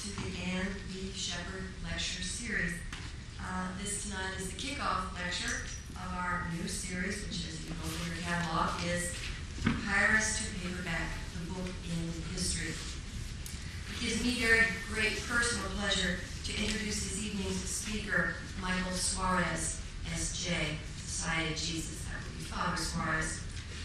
to the Anne B. Shepard Lecture Series. This tonight is the kickoff lecture of our new series, which, as you know in your catalog, is Papyrus to Paperback, the Book in History. It gives me very great personal pleasure to introduce this evening's speaker, Michael Suarez, S.J., Society of Jesus. That would be Father Suarez.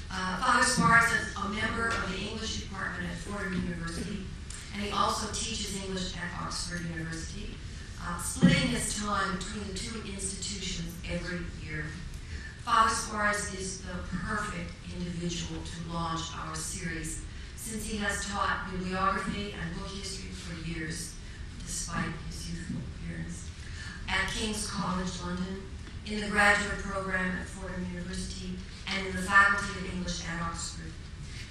Father Suarez is a member of the English department at Fordham University, and he also teaches English at Oxford University, splitting his time between the two institutions every year. Father Suarez is the perfect individual to launch our series, since he has taught bibliography and book history for years, despite his youthful appearance, at King's College London, in the graduate program at Fordham University, and in the Faculty of English at Oxford.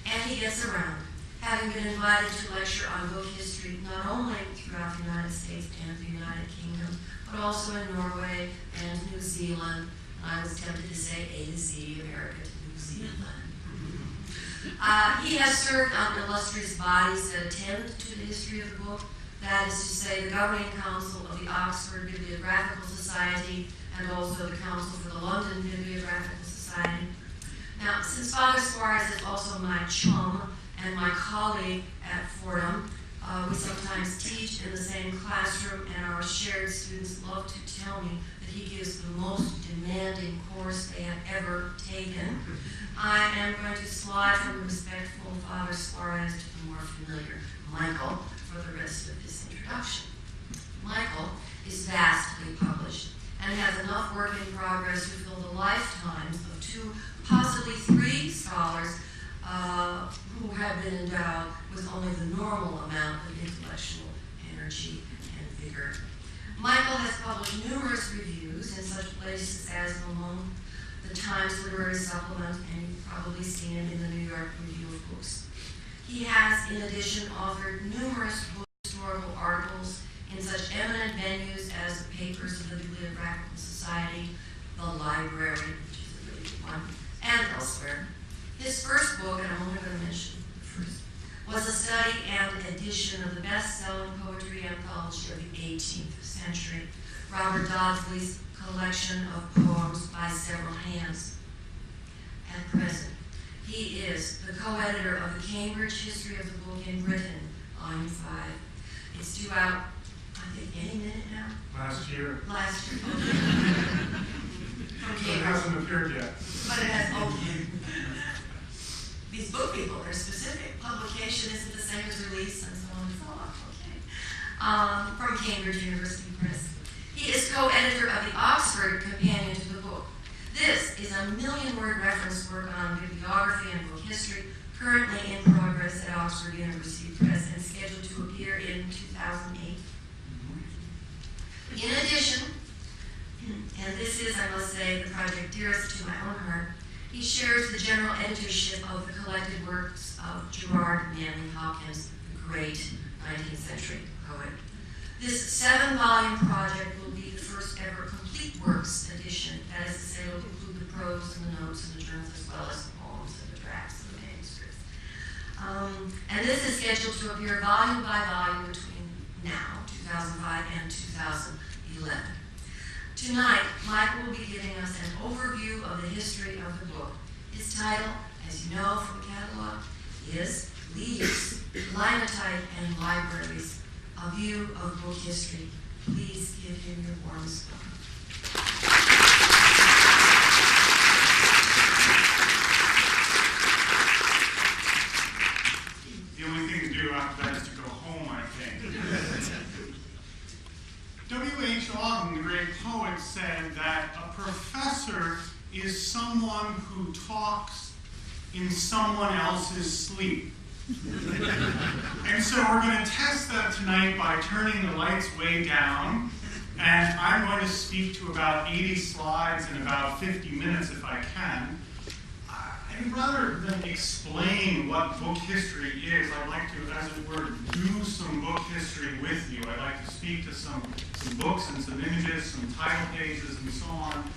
And he gets around, having been invited to lecture on book history not only throughout the United States and the United Kingdom, but also in Norway and New Zealand. And I was tempted to say A to Z, America to New Zealand. He has served on illustrious bodies that attend to the history of the book, that is to say, the Governing Council of the Oxford Bibliographical Society, and also the Council for the London Bibliographical Society. Now, since Father Suarez is also my chum and my colleague at Fordham, we sometimes teach in the same classroom, and our shared students love to tell me that he gives the most demanding course they have ever taken. I am going to slide from the respectful Father Suarez to the more familiar Michael for the rest of this introduction. Michael is vastly published and has enough work in progress to fill the lifetimes of 2, possibly 3 scholars who have been endowed with only the normal amount of intellectual energy and vigor. Michael has published numerous reviews in such places as the Times Literary Supplement, and you've probably seen him in the New York Review of Books. He has, in addition, authored numerous historical articles in such eminent venues as the Papers of the Bibliographical Society, the Library, which is a really good one, and elsewhere. His first book, and I'm only going to mention the first, was a study and edition of the best-selling poetry anthology of the 18th century, Robert Dodsley's collection of poems by several hands. At present, he is the co-editor of the Cambridge History of the Book in Britain, Volume 5. It's due out, I think, any minute now? Last year. Last year. So it hasn't appeared yet. But it has opened. These book people, they're specific. Publication isn't the same as release and so on and so on. Okay. From Cambridge University Press. He is co-editor of the Oxford Companion to the Book. This is a 1,000,000-word reference work on bibliography and book history, currently in progress at Oxford University Press and scheduled to appear in 2008. In addition, and this is, I must say, the project dearest to my own heart, he shares the general editorship of the collected works of Gerard Manley Hopkins, the great 19th century poet. This 7-volume project will be the first ever complete works edition. That is to say, it will include the prose and the notes and the journals, as well as the poems and the drafts and the manuscripts. And this is scheduled to appear volume by volume between now, 2005, and 2011. Tonight, Michael will be giving us an overview of the history of the book. His title, as you know from the catalog, is Leaves, Linotype, and Libraries, a View of Book History. Please give him your warmest welcome. The only thing to do after that is to go home, I think. W.H. Auden, the great poet, said that a professor is someone who talks in someone else's sleep. And so we're going to test that tonight by turning the lights way down, and I'm going to speak to about 80 slides in about 50 minutes if I can. And rather than explain what book history is, I'd like to, as it were, do some book history with you. I'd like to speak to some books and some images, some title pages, and so on,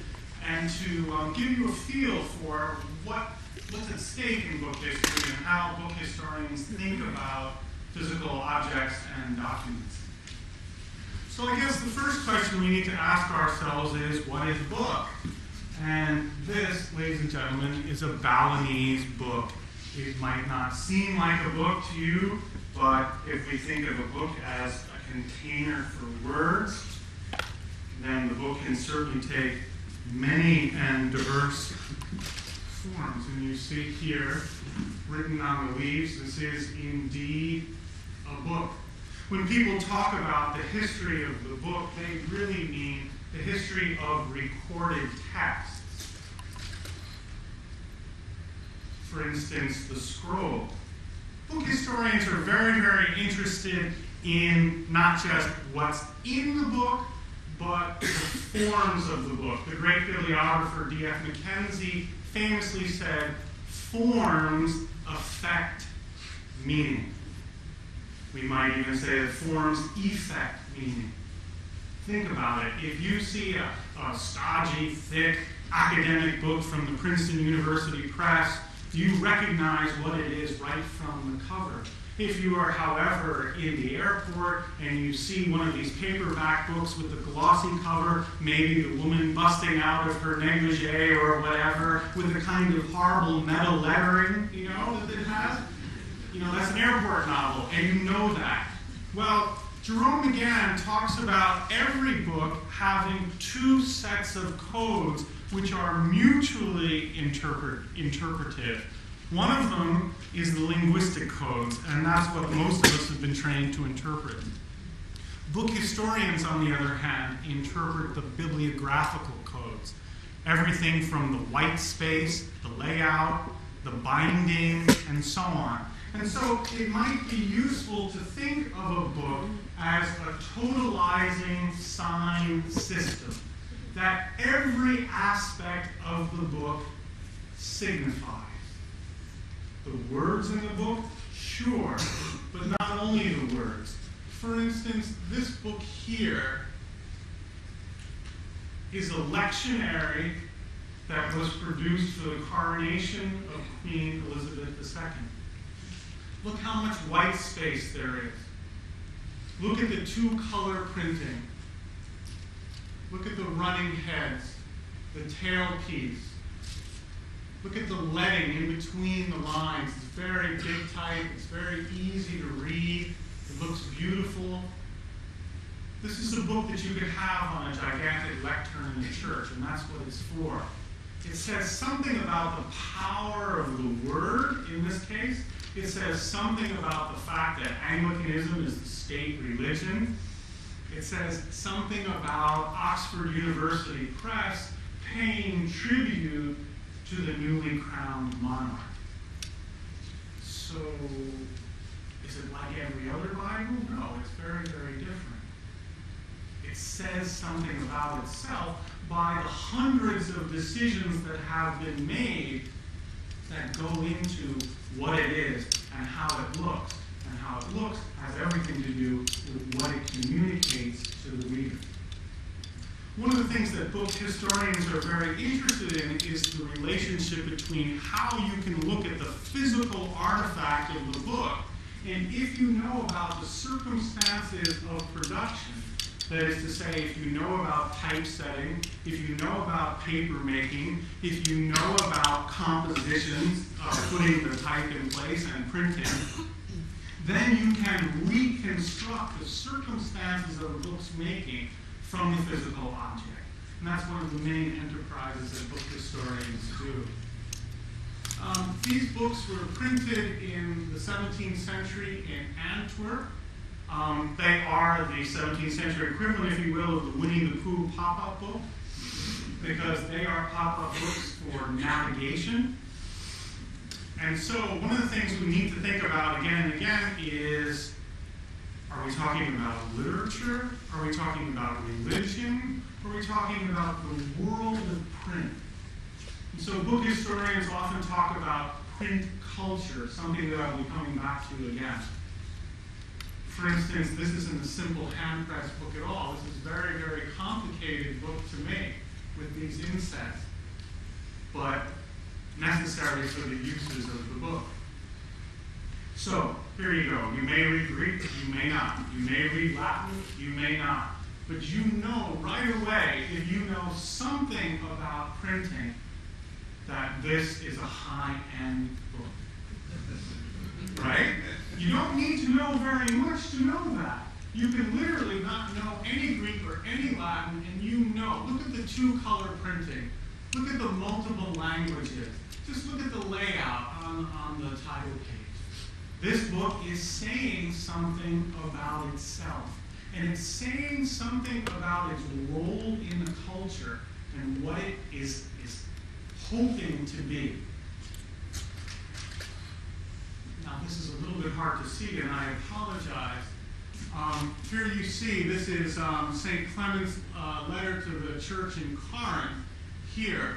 and to give you a feel for what's at stake in book history and how book historians think about physical objects and documents. So I guess the first question we need to ask ourselves is, what is a book? And this, ladies and gentlemen, is a Balinese book. It might not seem like a book to you, but if we think of a book as a container for words, then the book can certainly take many and diverse forms. And you see here, written on the leaves, this is indeed a book. When people talk about the history of the book, they really mean the history of recorded texts. For instance, the scroll. Book historians are very, very interested in not just what's in the book, but the forms of the book. The great bibliographer D.F. Mackenzie famously said, forms affect meaning. We might even say that forms effect meaning. Think about it. If you see a stodgy, thick, academic book from the Princeton University Press, you recognize what it is right from the cover. If you are, however, in the airport and you see one of these paperback books with the glossy cover, maybe the woman busting out of her negligee or whatever, with the kind of horrible metal lettering, that it has, that's an airport novel, and you know that. Well, Jerome McGann talks about every book having two sets of codes which are mutually interpretive. One of them is the linguistic codes, and that's what most of us have been trained to interpret. Book historians, on the other hand, interpret the bibliographical codes. Everything from the white space, the layout, the binding, and so on. And so it might be useful to think of a book as a totalizing sign system, that every aspect of the book signifies. The words in the book, sure, but not only the words. For instance, this book here is a lectionary that was produced for the coronation of Queen Elizabeth II. Look how much white space there is. Look at the two-color printing. Look at the running heads, the tailpiece. Look at the leading in between the lines. It's very big type. It's very easy to read. It looks beautiful. This is a book that you could have on a gigantic lectern in the church, and that's what it's for. It says something about the power of the word in this case. It says something about the fact that Anglicanism is the state religion. It says something about Oxford University Press paying tribute to the newly crowned monarch. So, is it like every other Bible? No, it's very, very different. It says something about itself by the hundreds of decisions that have been made that go into what it is and how it looks. And how it looks has everything to do with what it communicates to the reader. One of the things that book historians are very interested in is the relationship between how you can look at the physical artifact of the book, and if you know about the circumstances of production, that is to say, if you know about typesetting, if you know about paper making, if you know about compositions, putting the type in place and printing, then you can reconstruct the circumstances of a book's making from the physical object. And that's one of the main enterprises that book historians do. These books were printed in the 17th century in Antwerp. They are the 17th century equivalent, if you will, of the Winnie the Pooh pop-up book, because they are pop-up books for navigation. And so one of the things we need to think about again and again is, are we talking about literature? Are we talking about religion? Are we talking about the world of print? And so book historians often talk about print culture, something that I'll be coming back to again. For instance, this isn't a simple hand-press book at all. This is a very, very complicated book to make with these insets, but necessary for the uses of the book. So, here you go. You may read Greek, you may not. You may read Latin, you may not. but you know right away, if you know something about printing, that this is a high-end book. Right? You don't need to know very much to know that. You can literally not know any Greek or any Latin, and you know. Look at the two-color printing. Look at the multiple languages. Just look at the layout on the title page. This book is saying something about itself. And it's saying something about its role in the culture and what it is hoping to be. Now, this is a little bit hard to see, and I apologize. Here you see, this is St. Clement's letter to the church in Corinth here.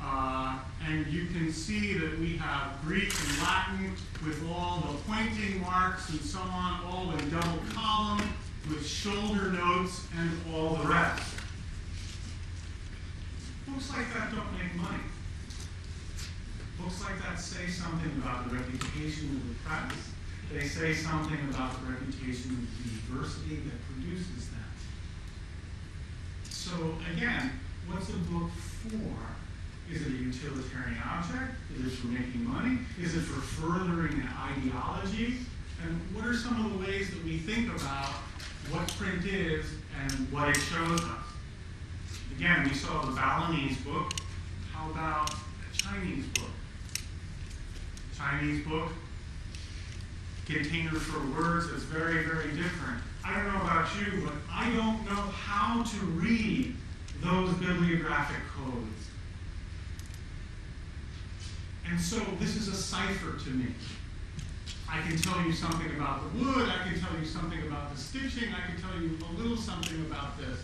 And you can see that we have Greek and Latin with all the pointing marks and so on, all in double column, with shoulder notes and all the rest. Books like that don't make money. Books like that say something about the reputation of the press. They say something about the reputation of the university that produces them. So again, what's a book for? Is it a utilitarian object? Is it for making money? Is it for furthering an ideology? And what are some of the ways that we think about what print is and what it shows us? Again, we saw the Balinese book. How about a Chinese book? Chinese book, container for words is very, very different. I don't know about you, but I don't know how to read those bibliographic codes. And so this is a cipher to me. I can tell you something about the wood, I can tell you something about the stitching, I can tell you a little something about this.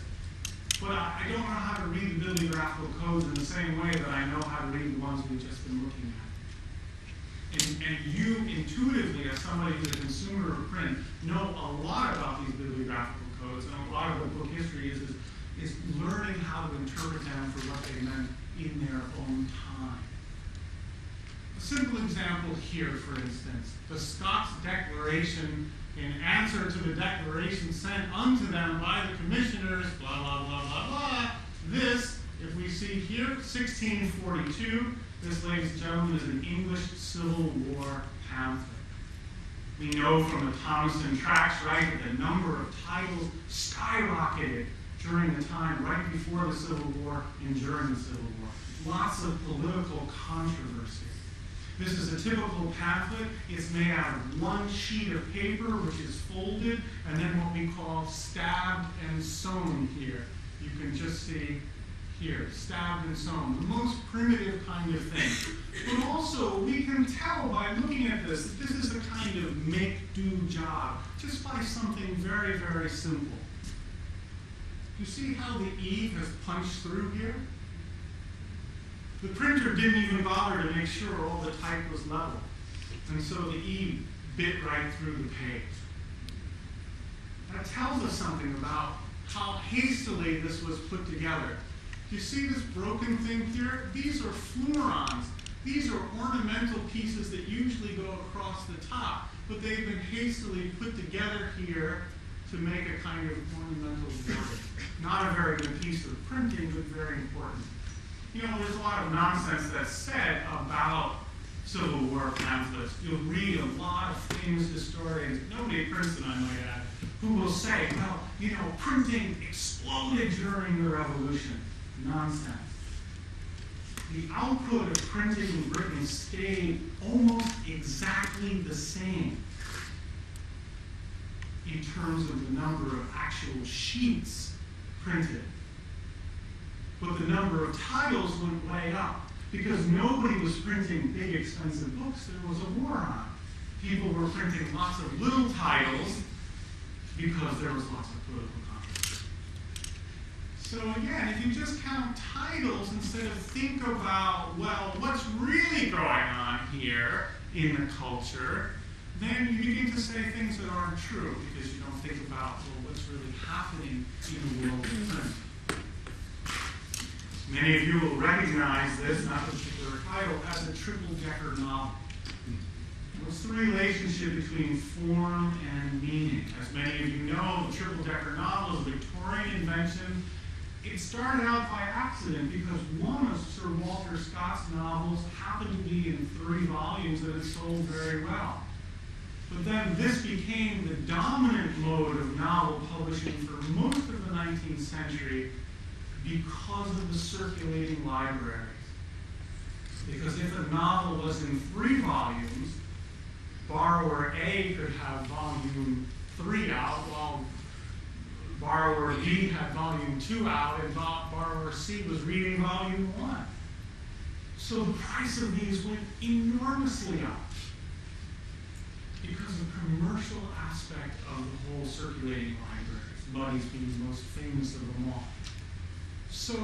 But I don't know how to read the bibliographical codes in the same way that I know how to read the ones we've just been looking at. And you intuitively, as somebody who's a consumer of print, know a lot about these bibliographical codes, and a lot of what book history is learning how to interpret them for what they meant in their own time. A simple example here, for instance, the Scots Declaration, in answer to the declaration sent unto them by the commissioners, blah, blah, blah, blah, blah. This, if we see here, 1642, this, ladies and gentlemen, is an English Civil War pamphlet. We know from the Thomasson tracts, right, that the number of titles skyrocketed during the time right before the Civil War and during the Civil War. Lots of political controversy. This is a typical pamphlet. It's made out of one sheet of paper, which is folded, and then what we call stabbed and sewn here. You can just see here, stabbed and sewn, the most primitive kind of thing. But also, we can tell by looking at this that this is a kind of make-do job, just by something very, very simple. You see how the E has punched through here? The printer didn't even bother to make sure all the type was level. And so the E bit right through the page. That tells us something about how hastily this was put together. You see this broken thing here? These are fleurons. These are ornamental pieces that usually go across the top, but they've been hastily put together here to make a kind of ornamental border. Not a very good piece of printing, but very important. You know, there's a lot of nonsense that's said about Civil War pamphlets. You'll read a lot of famous historians, nobody at Princeton, I might add, who will say, well, you know, printing exploded during the Revolution. Nonsense. The output of printing in Britain stayed almost exactly the same in terms of the number of actual sheets printed. But the number of titles went way up because nobody was printing big, expensive books. There was a war on. People were printing lots of little titles because there was lots of political controversy. So again, if you just count titles instead of think about, well, what's really going on here in the culture, then you begin to say things that aren't true because you don't think about, well, what's really happening in the world of print. Many of you will recognize this, not the particular title, as a triple-decker novel. What's the relationship between form and meaning? As many of you know, the triple-decker novel is a Victorian invention. It started out by accident because one of Sir Walter Scott's novels happened to be in 3 volumes that had sold very well. But then this became the dominant mode of novel publishing for most of the 19th century because of the circulating libraries. Because if a novel was in 3 volumes, borrower A could have volume 3 out, while borrower B had volume 2 out, and borrower C was reading volume 1. So the price of these went enormously up because of the commercial aspect of the whole circulating libraries, Mudie's being the most famous of them all. So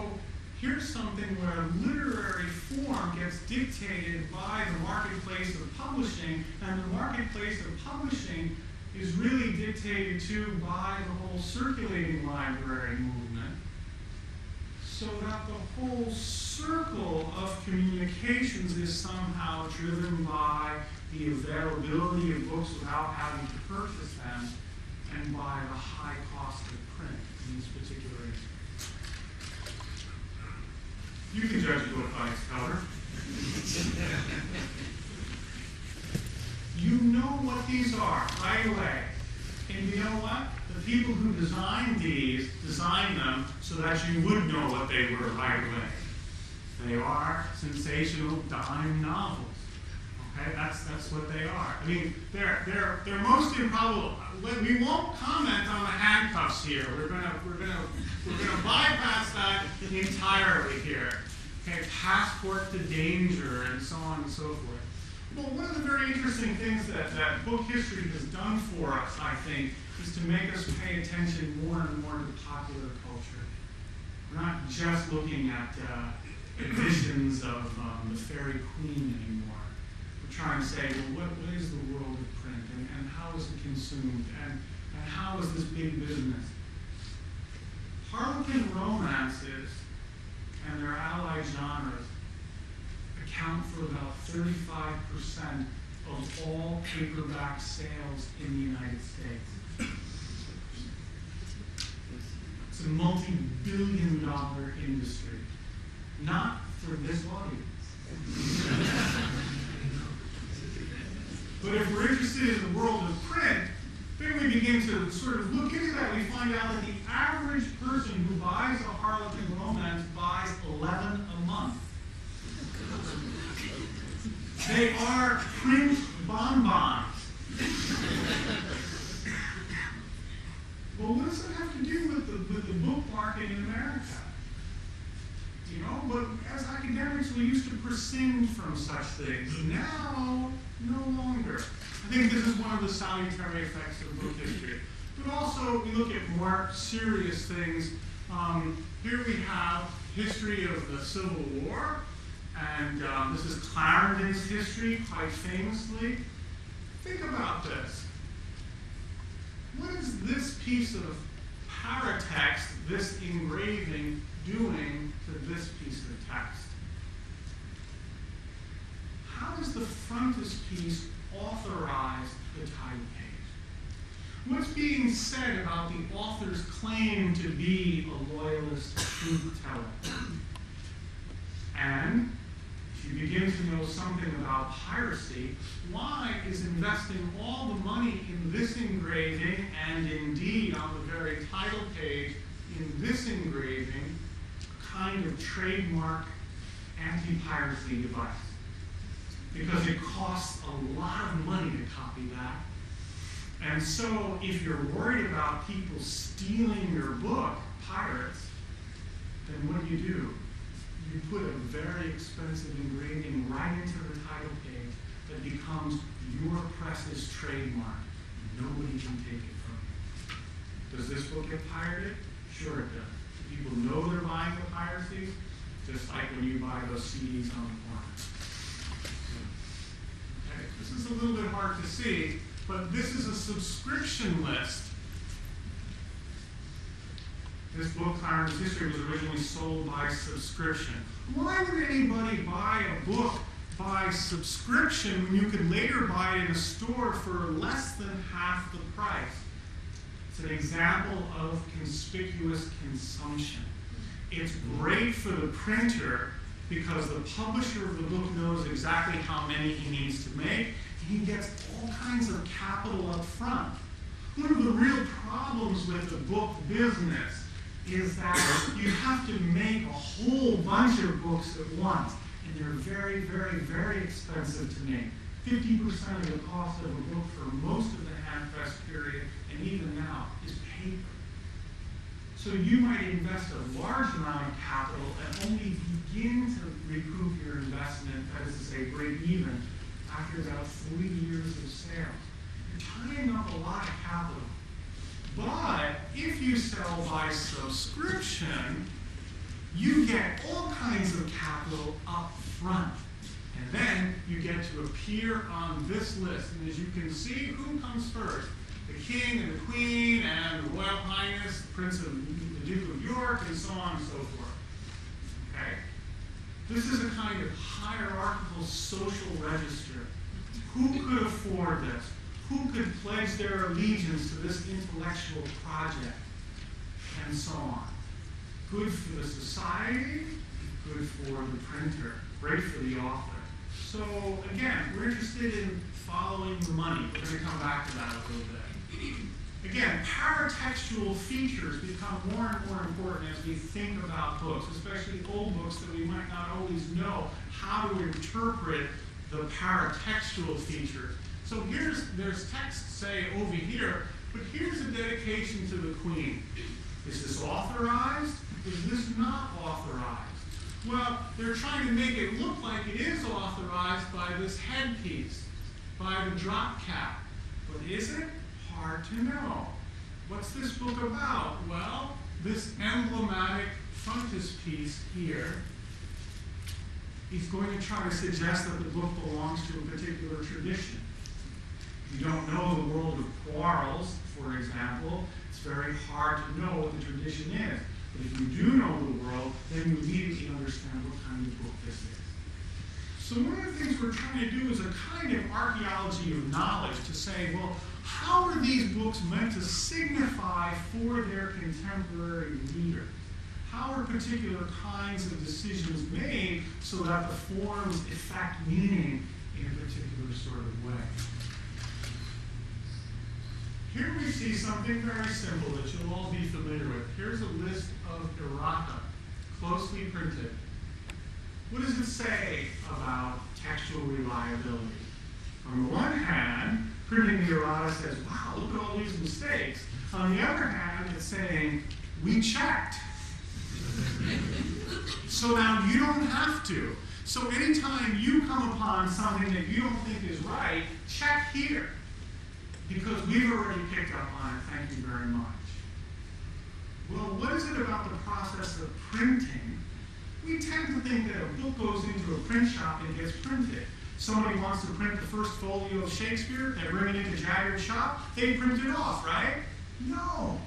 here's something where literary form gets dictated by the marketplace of publishing, and the marketplace of publishing is really dictated to by the whole circulating library movement, so that the whole circle of communications is somehow driven by the availability of books without having to purchase them, and by the high cost of print in these particular areas. You can judge a book by its cover. You know what these are right away. And you know what? The people who designed these designed them so that you would know what they were right away. They are sensational dime novels. Okay, that's what they are. I mean, they're most improbable. We won't comment on the handcuffs here. We're gonna bypass that entirely here. Okay, passport to danger and so on and so forth. Well, one of the very interesting things that book history has done for us, I think, is to make us pay attention more and more to popular culture. We're not just looking at editions of the Fairy Queen anymore. We're trying to say, well, what is the world of print, and how is it consumed, and how is this big business? Harlequin romances and their allied genres account for about 35% of all paperback sales in the United States. It's a multi-billion-dollar industry, not for this audience. But if we're interested in the world of print, then we begin to sort of look into that. We find out that the average person who buys a Harlequin romance buys 11 a month. They are print bonbons. Well, what does that have to do with the book market in America? You know, but as academics, we used to prescind from such things. Now, no longer. I think this is one of the salutary effects of book history. But also, we look at more serious things. Here we have history of the Civil War, and this is Clarendon's history, quite famously. Think about this. What is this piece of paratext, this engraving, doing to this piece of text? How does the frontispiece authorize the title page? What's being said about the author's claim to be a loyalist truth teller? And if you begin to know something about piracy, why is investing all the money in this engraving, and indeed on the very title page in this engraving, a kind of trademark anti-piracy device? Because it costs a lot of money to copy that. And so if you're worried about people stealing your book, pirates, then what do? You put a very expensive engraving right into the title page that becomes your press's trademark. Nobody can take it from you. Does this book get pirated? Sure it does. People know they're buying the piracies, just like when you buy those CDs on the corner. Okay, this is a little bit hard to see, but this is a subscription list. This book, Clarendon's History, was originally sold by subscription. Why would anybody buy a book by subscription when you could later buy it in a store for less than half the price. It's an example of conspicuous consumption. It's great for the printer because the publisher of the book knows exactly how many he needs to make, and he gets all kinds of capital up front. One of the real problems with the book business is that you have to make a whole bunch of books at once, and they're very, very, very expensive to make. 50% of the cost of a book for most of the hand-press period, and even now, is paper. So you might invest a large amount of capital and only begin to recoup your investment, that is to say, break even, after about 3 years of sales. You're tying up a lot of capital. But if you sell by subscription, you get all kinds of capital up front. And then you get to appear on this list. And as you can see, who comes first? The king and the queen and the royal highness, the prince of the Duke of York, and so on and so forth. Okay? This is a kind of hierarchical social register. Who could afford this? Who could pledge their allegiance to this intellectual project? And so on. Good for the society, good for the printer, great for the author. So again, we're interested in following the money. We're going to come back to that a little bit. Again, paratextual features become more and more important as we think about books, especially old books that we might not always know how to interpret the paratextual features. So there's text, say, over here, but here's a dedication to the Queen. Is this authorized? Is this not authorized? Well, they're trying to make it look like it is authorized by this headpiece, by the drop cap. But is it? Hard to know. What's this book about? Well, this emblematic frontispiece here is going to try to suggest that the book belongs to a particular tradition. If you don't know the world of quarrels, for example, it's very hard to know what the tradition is. But if you do know the world, then you immediately understand what kind of book this is. So one of the things we're trying to do is a kind of archaeology of knowledge to say, well, how are these books meant to signify for their contemporary reader? How are particular kinds of decisions made so that the forms effect meaning in a particular sort of way? Here we see something very simple that you'll all be familiar with. Here's a list of errata, closely printed. What does it say about textual reliability? On the one hand, printing the errata says, wow, look at all these mistakes. On the other hand, it's saying, we checked. So now you don't have to. So anytime you come upon something that you don't think is right, check here. Because we've already picked up on it, thank you very much. Well, what is it about the process of printing? We tend to think that a book goes into a print shop and gets printed. Somebody wants to print the first folio of Shakespeare, they bring it into Jagger's shop, they print it off, right? No.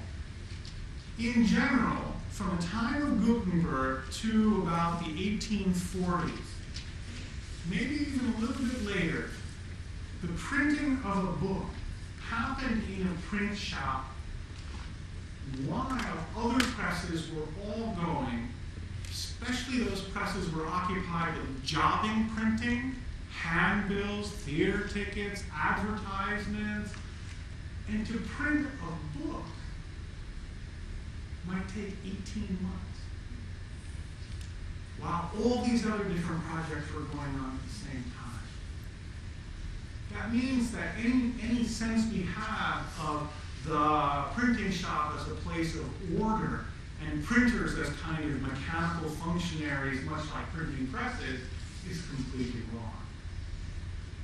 In general, from the time of Gutenberg to about the 1840s, maybe even a little bit later, the printing of a book happened in a print shop while other presses were all going, especially those presses were occupied with jobbing printing, handbills, theater tickets, advertisements, and to print a book might take 18 months. While all these other different projects were going on at the same time. That means that any sense we have of the printing shop as a place of order and printers as kind of mechanical functionaries, much like printing presses, is completely wrong.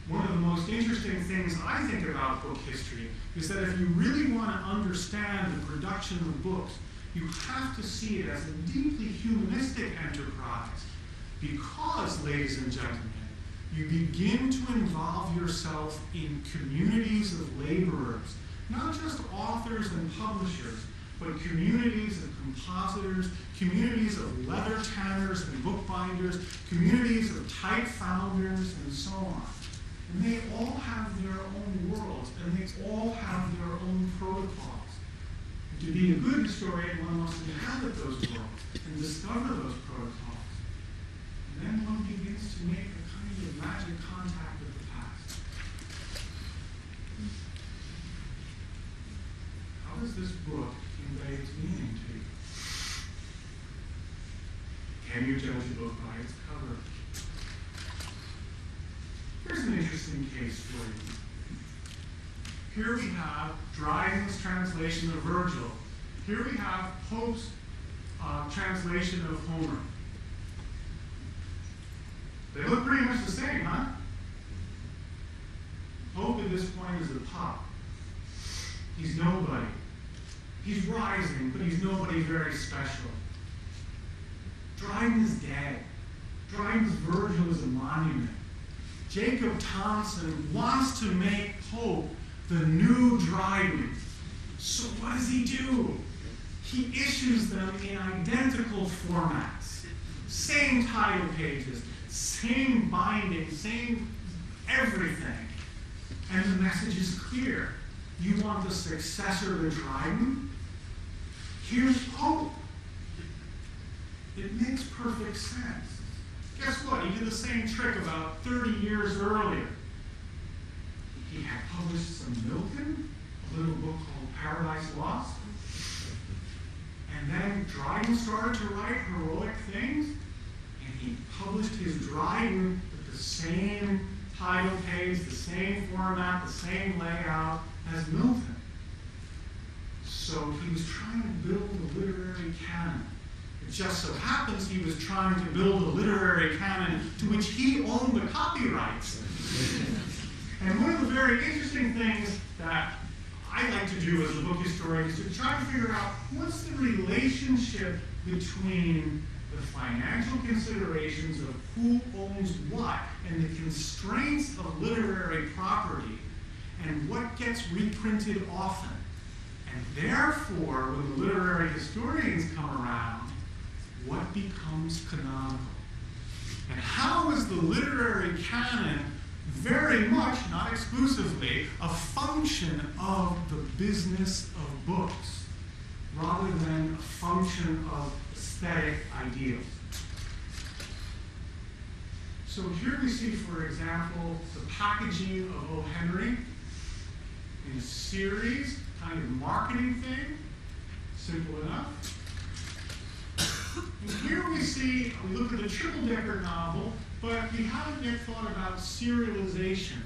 One of the most interesting things I think about book history is that if you really want to understand the production of books, you have to see it as a deeply humanistic enterprise because, ladies and gentlemen, you begin to involve yourself in communities of laborers, not just authors and publishers, but communities of compositors, communities of leather tanners and bookbinders, communities of type founders, and so on. And they all have their own worlds, and they all have their own protocols. And to be a good historian, one must inhabit those worlds and discover those protocols. And then one begins to make a kind of magic contact with the past. How does this book convey its meaning to you? Can you judge a book by its cover? Here's an interesting case for you. Here we have Dryden's translation of Virgil. Here we have Pope's translation of Homer. They look pretty much the same, huh? Pope at this point is a pup. He's nobody. He's rising, but he's nobody very special. Dryden is dead. Dryden's Virgil is a monument. Jacob Thompson wants to make Pope the new Dryden. So what does he do? He issues them in identical formats. Same title pages, same binding, same everything. And the message is clear. You want the successor to Dryden? Here's Pope. It makes perfect sense. Guess what? He did the same trick about 30 years earlier. He had published some Milton, a little book called Paradise Lost. And then Dryden started to write heroic things, and he published his Dryden with the same title page, the same format, the same layout as Milton. So he was trying to build a literary canon. It just so happens he was trying to build a literary canon to which he owned the copyrights. And one of the very interesting things that I like to do as a book historian is to try to figure out what's the relationship between the financial considerations of who owns what and the constraints of literary property and what gets reprinted often. And therefore, when the literary historians come around, what becomes canonical? And how is the literary canon very much, not exclusively, a function of the business of books, rather than a function of aesthetic ideals? So here we see, for example, the packaging of O. Henry in a series, kind of marketing thing, simple enough. And here we see, we look at a triple-decker novel, but we haven't yet thought about serialization.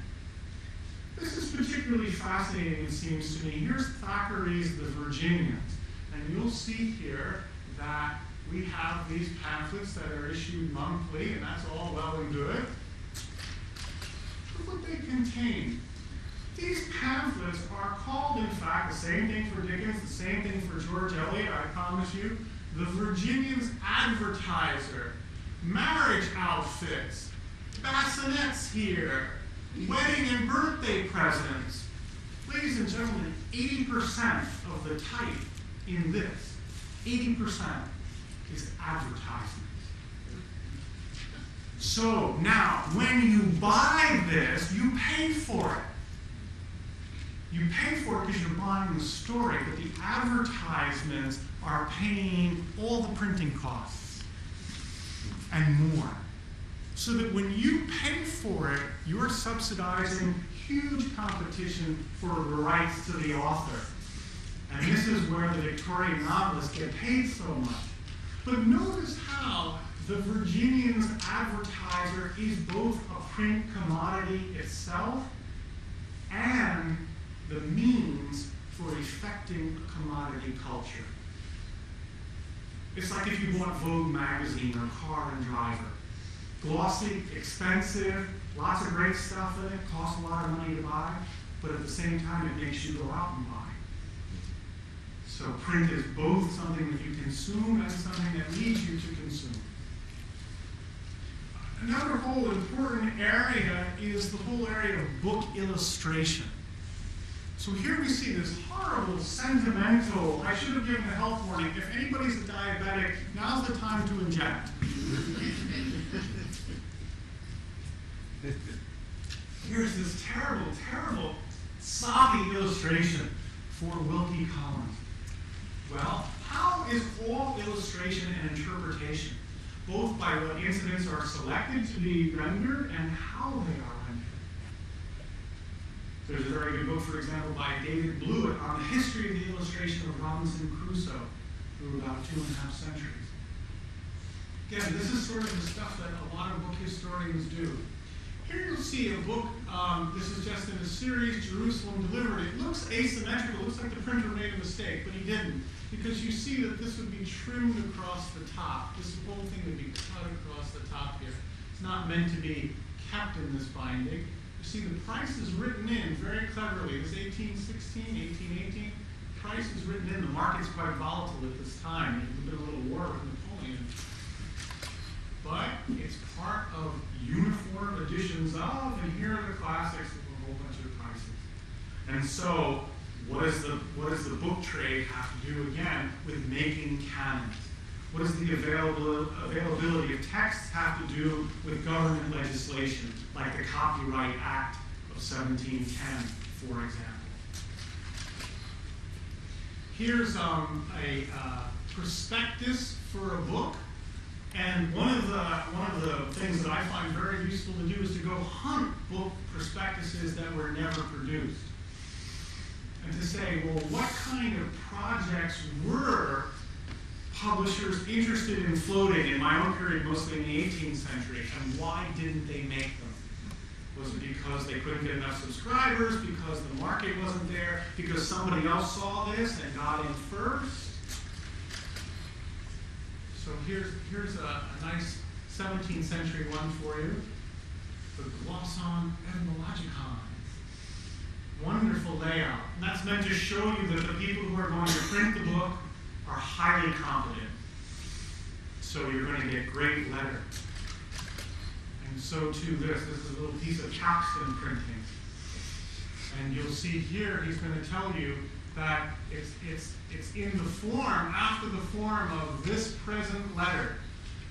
This is particularly fascinating, it seems to me. Here's Thackeray's The Virginians. And you'll see here that we have these pamphlets that are issued monthly, and that's all well and good. Look what they contain. These pamphlets are called, in fact, the same thing for Dickens, the same thing for George Eliot, I promise you, The Virginian's Advertiser, marriage outfits, bassinets here, wedding and birthday presents. Ladies and gentlemen, 80% of the type in this, 80% is advertisements. So now, when you buy this, you pay for it. You pay for it because you're buying the story, but the advertisements are paying all the printing costs and more. So that when you pay for it, you're subsidizing huge competition for the rights to the author. And this is where the Victorian novelists get paid so much. But notice how the Virginian's Advertiser is both a print commodity itself and the means for effecting a commodity culture. It's like if you bought Vogue magazine or Car and Driver. Glossy, expensive, lots of great stuff in it, costs a lot of money to buy, but at the same time it makes you go out and buy. So print is both something that you consume and something that leads you to consume. Another whole important area is the whole area of book illustration. So here we see this horrible, sentimental, I should have given a health warning. If anybody's a diabetic, now's the time to inject. Here's this terrible, terrible, soppy illustration for Wilkie Collins. Well, how is all illustration and interpretation, both by what incidents are selected to be rendered and how they are rendered? There's a very good book, for example, by David Blewett on the history of the illustration of Robinson Crusoe through about 2.5 centuries. Again, this is sort of the stuff that a lot of book historians do. Here you'll see a book, this is just in a series, Jerusalem Delivered. It looks asymmetrical, it looks like the printer made a mistake, but he didn't. Because you see that this would be trimmed across the top. This whole thing would be cut across the top here. It's not meant to be kept in this binding. You see the price is written in very cleverly. This 1816, 1818, price is written in. The market's quite volatile at this time. There's been a little war with Napoleon. But it's part of uniform editions of, and here are the classics with a whole bunch of prices. And so, what does the book trade have to do again with making canons? What does the availability of texts have to do with government legislation, like the Copyright Act of 1710, for example? Here's a prospectus for a book. And one of the things that I find very useful to do is to go hunt book prospectuses that were never produced. And to say, well, what kind of projects were publishers interested in floating in my own period, mostly in the 18th century, and why didn't they make them? Was it because they couldn't get enough subscribers, because the market wasn't there, because somebody else saw this and got in first? So here's a nice 17th century one for you, the Glosson Etymologicon. Wonderful layout. And that's meant to show you that the people who are going to print the book are highly competent. So you're going to get great letter. And so too this is a little piece of capstan printing. And you'll see here he's going to tell you that it's in the form, after the form of this present letter.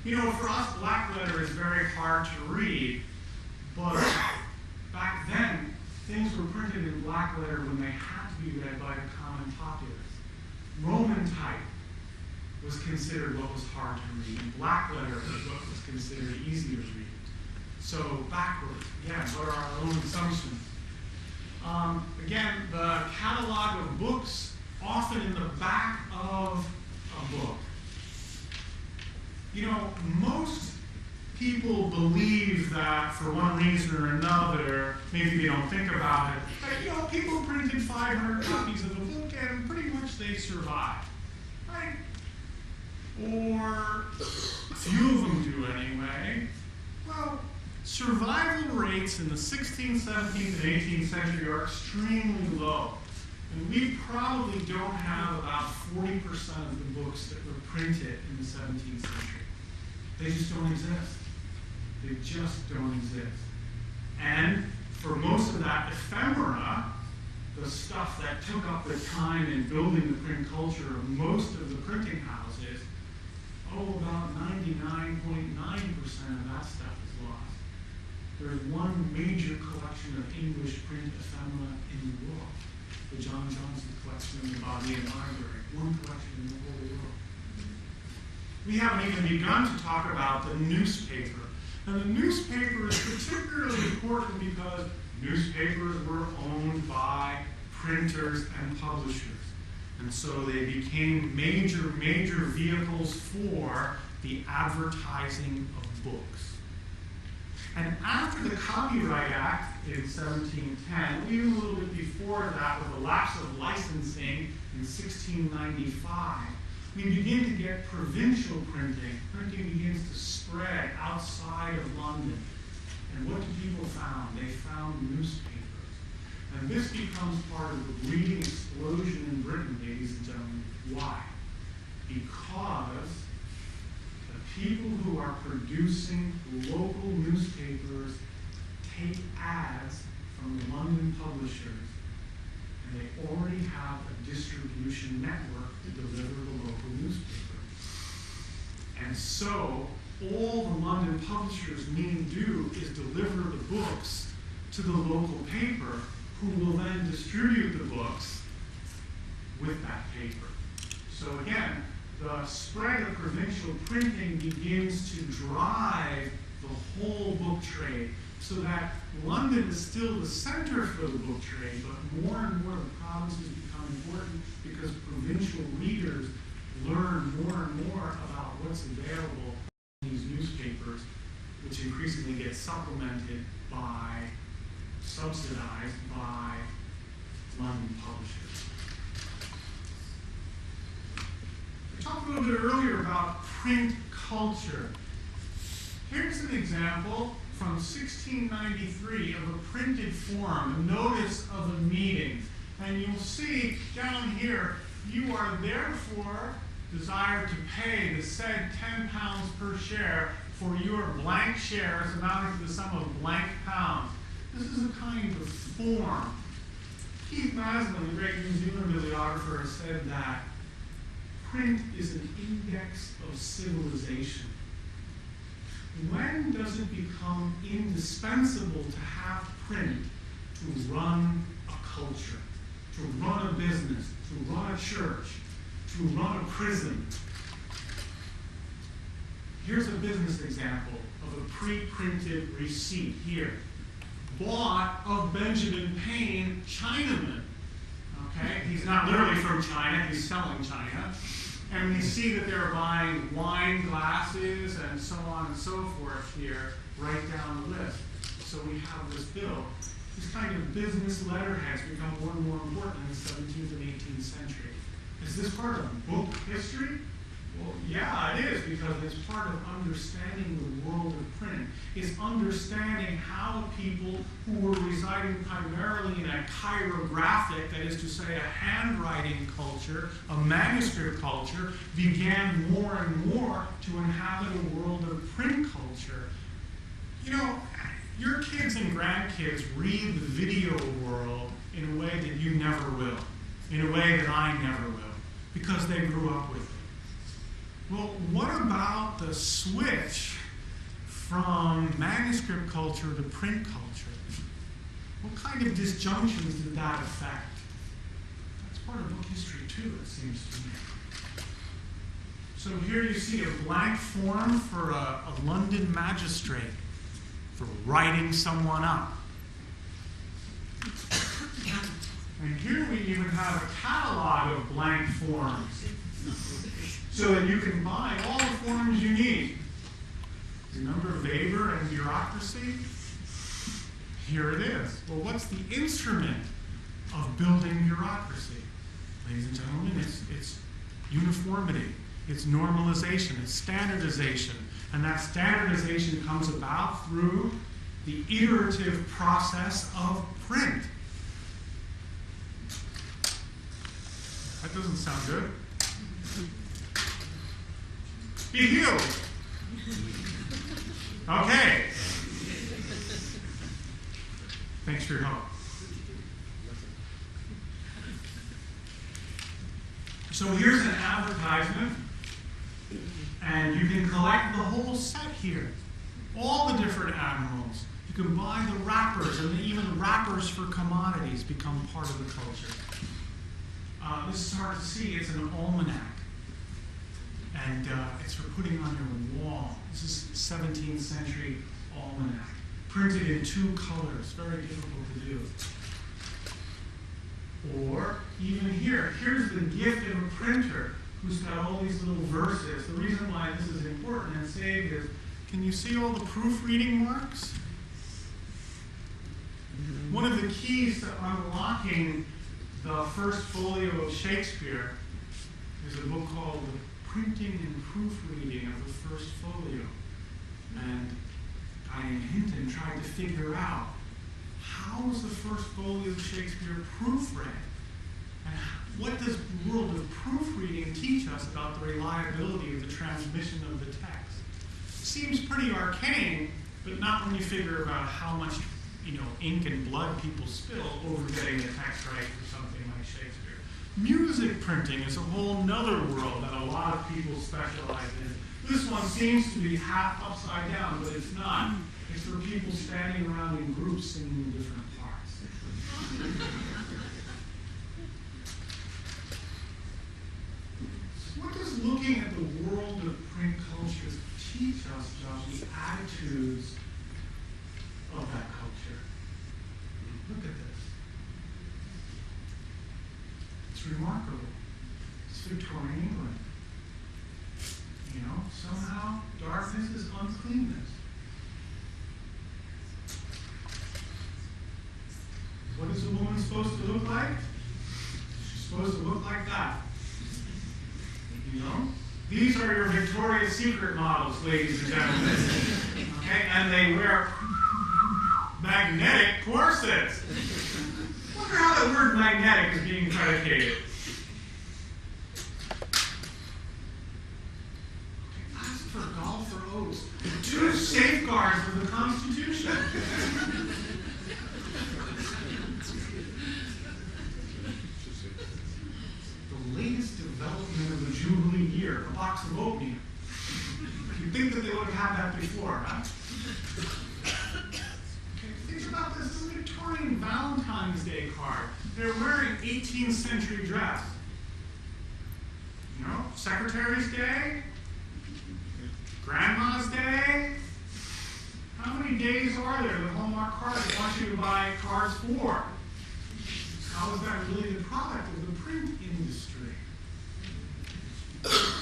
You know, for us, black letter is very hard to read, but back then, things were printed in black letter when they had to be read by the common populace. Roman type was considered what was hard to read, and black letter was what was considered easier to read. So backwards, again, what are our own assumptions? Again, the catalog of books, often in the back of a book. You know, most people believe that for one reason or another, maybe they don't think about it, that, you know, people printed 500 copies of a book and pretty much they survived, right? Or a few of them do anyway. Well, survival rates in the 16th, 17th, and 18th century are extremely low. And we probably don't have about 40% of the books that were printed in the 17th century. They just don't exist. They just don't exist. And for most of that ephemera, the stuff that took up the time in building the print culture of most of the printing houses, about 99.9% of that stuff is lost. There's one major collection of English print ephemera in the world, the John Johnson collection in the Bodleian Library, one collection in the whole world. We haven't even begun to talk about the newspaper. And the newspaper is particularly important because newspapers were owned by printers and publishers. And so they became major vehicles for the advertising of books. And after the Copyright Act in 1710, even a little bit before that, with the lapse of licensing in 1695, we begin to get provincial printing. Printing begins to spread outside of London. And what do people found? They found newspapers. And this becomes part of the reading explosion in Britain, ladies and gentlemen. Why? Because the people who are producing local newspapers take ads from the London publishers, and they have a distribution network to deliver the local newspaper. And so, all the London publishers need to do is deliver the books to the local paper, who will then distribute the books with that paper. So again, the spread of provincial printing begins to drive the whole book trade, so that London is still the center for the book trade, but more and more the provinces become important because provincial readers learn more and more about what's available in these newspapers, which increasingly get supplemented by, subsidized by London publishers. I talked a little bit earlier about print culture. Here's an example from 1693 of a printed form, a notice of a meeting. And you'll see down here, you are therefore desired to pay the said £10 per share for your blank shares amounting to the sum of blank pounds. This is a kind of form. Keith Maslin, the great New Zealand bibliographer, has said that print is an index of civilization. When does it become indispensable to have print to run a culture, to run a business, to run a church, to run a prison? Here's a business example of a pre-printed receipt here. Bought of Benjamin Payne, Chinaman. Okay, he's not literally from China, he's selling China. And we see that they're buying wine glasses and so on and so forth here, right down the list. So we have this bill. These kind of business letterheads become more and more important in the 17th and 18th century. Is this part of book history? Well, yeah, it is, because it's part of understanding the world of print. It's understanding how people who were residing primarily in a chirographic, that is to say a handwriting culture, a manuscript culture, began more and more to inhabit a world of print culture. You know, your kids and grandkids read the video world in a way that you never will, in a way that I never will, because they grew up with it. Well, what about the switch from manuscript culture to print culture? What kind of disjunctions did that affect? That's part of book history too, it seems to me. So here you see a blank form for a London magistrate for writing someone up. And here we even have a catalog of blank forms, so that you can buy all the forms you need. Remember Weber and bureaucracy? Here it is. Well, what's the instrument of building bureaucracy? Ladies and gentlemen, it's uniformity, it's normalization, it's standardization. And that standardization comes about through the iterative process of print. That doesn't sound good. Be healed. Okay. Thanks for your help. So here's an advertisement, and you can collect the whole set here. All the different animals. You can buy the wrappers, and even wrappers for commodities become part of the culture. This is hard to see. It's an almanac. And it's for putting on your wall. This is 17th century almanac, printed in 2 colors, very difficult to do. Or even here, here's the gift of a printer who's got all these little verses. The reason why this is important and saved is, can you see all the proofreading marks? One of the keys to unlocking the first folio of Shakespeare is a book called Printing and Proofreading of the First Folio. And Diane Hinton tried to figure out, how was the first folio of Shakespeare proofread? And what does the world of proofreading teach us about the reliability of the transmission of the text? Seems pretty arcane, but not when you figure about how much ink and blood people spill over getting the text right for something like Shakespeare. Music printing is a whole nother world that a lot of people specialize in. This one seems to be half upside down, but it's not. It's for people standing around in groups singing different parts. What does looking at the world of print cultures teach us about the attitudes of that culture? Look at this. It's remarkable. It's Victorian England. You know, somehow darkness is uncleanness. What is a woman supposed to look like? She's supposed to look like that. You know? These are your Victoria's Secret models, ladies and gentlemen. Okay? And they wear magnetic corsets. Wonder how the word magnetic is being predicated. Ask for golf or oats. Two safeguards of the Constitution. The latest development of the Jubilee year, a box of oatmeal. You'd think that they would have had that before, huh? Think about this. This is a Victorian Valentine's Day card. They're wearing 18th century dress. You know, Secretary's Day, Grandma's Day. How many days are there that Hallmark cards want you to buy cards for? How is that really the product of the print industry? Okay.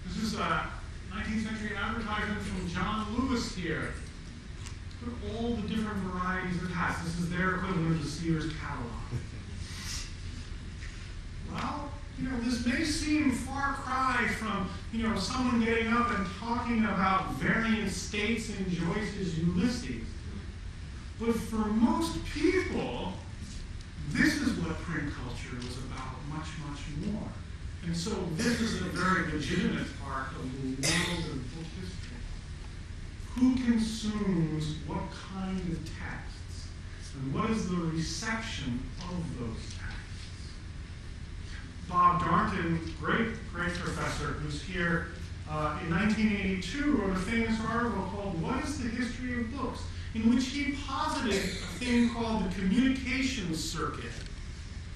This is a 19th century advertisement from John Lewis here. Look at all the different varieties of hats. This is their equivalent of the Sears catalog. Well, you know, this may seem far cry from, you know, someone getting up and talking about variant states in Joyce's Ulysses. But for most people, this is what print culture was about, much, much more. And so this is a very legitimate part of the world of book history. Who consumes what kind of texts? And what is the reception of those texts? Bob Darnton, great professor, who's here in 1982, wrote a famous article called What is the History of Books?, in which he posited a thing called the communications circuit.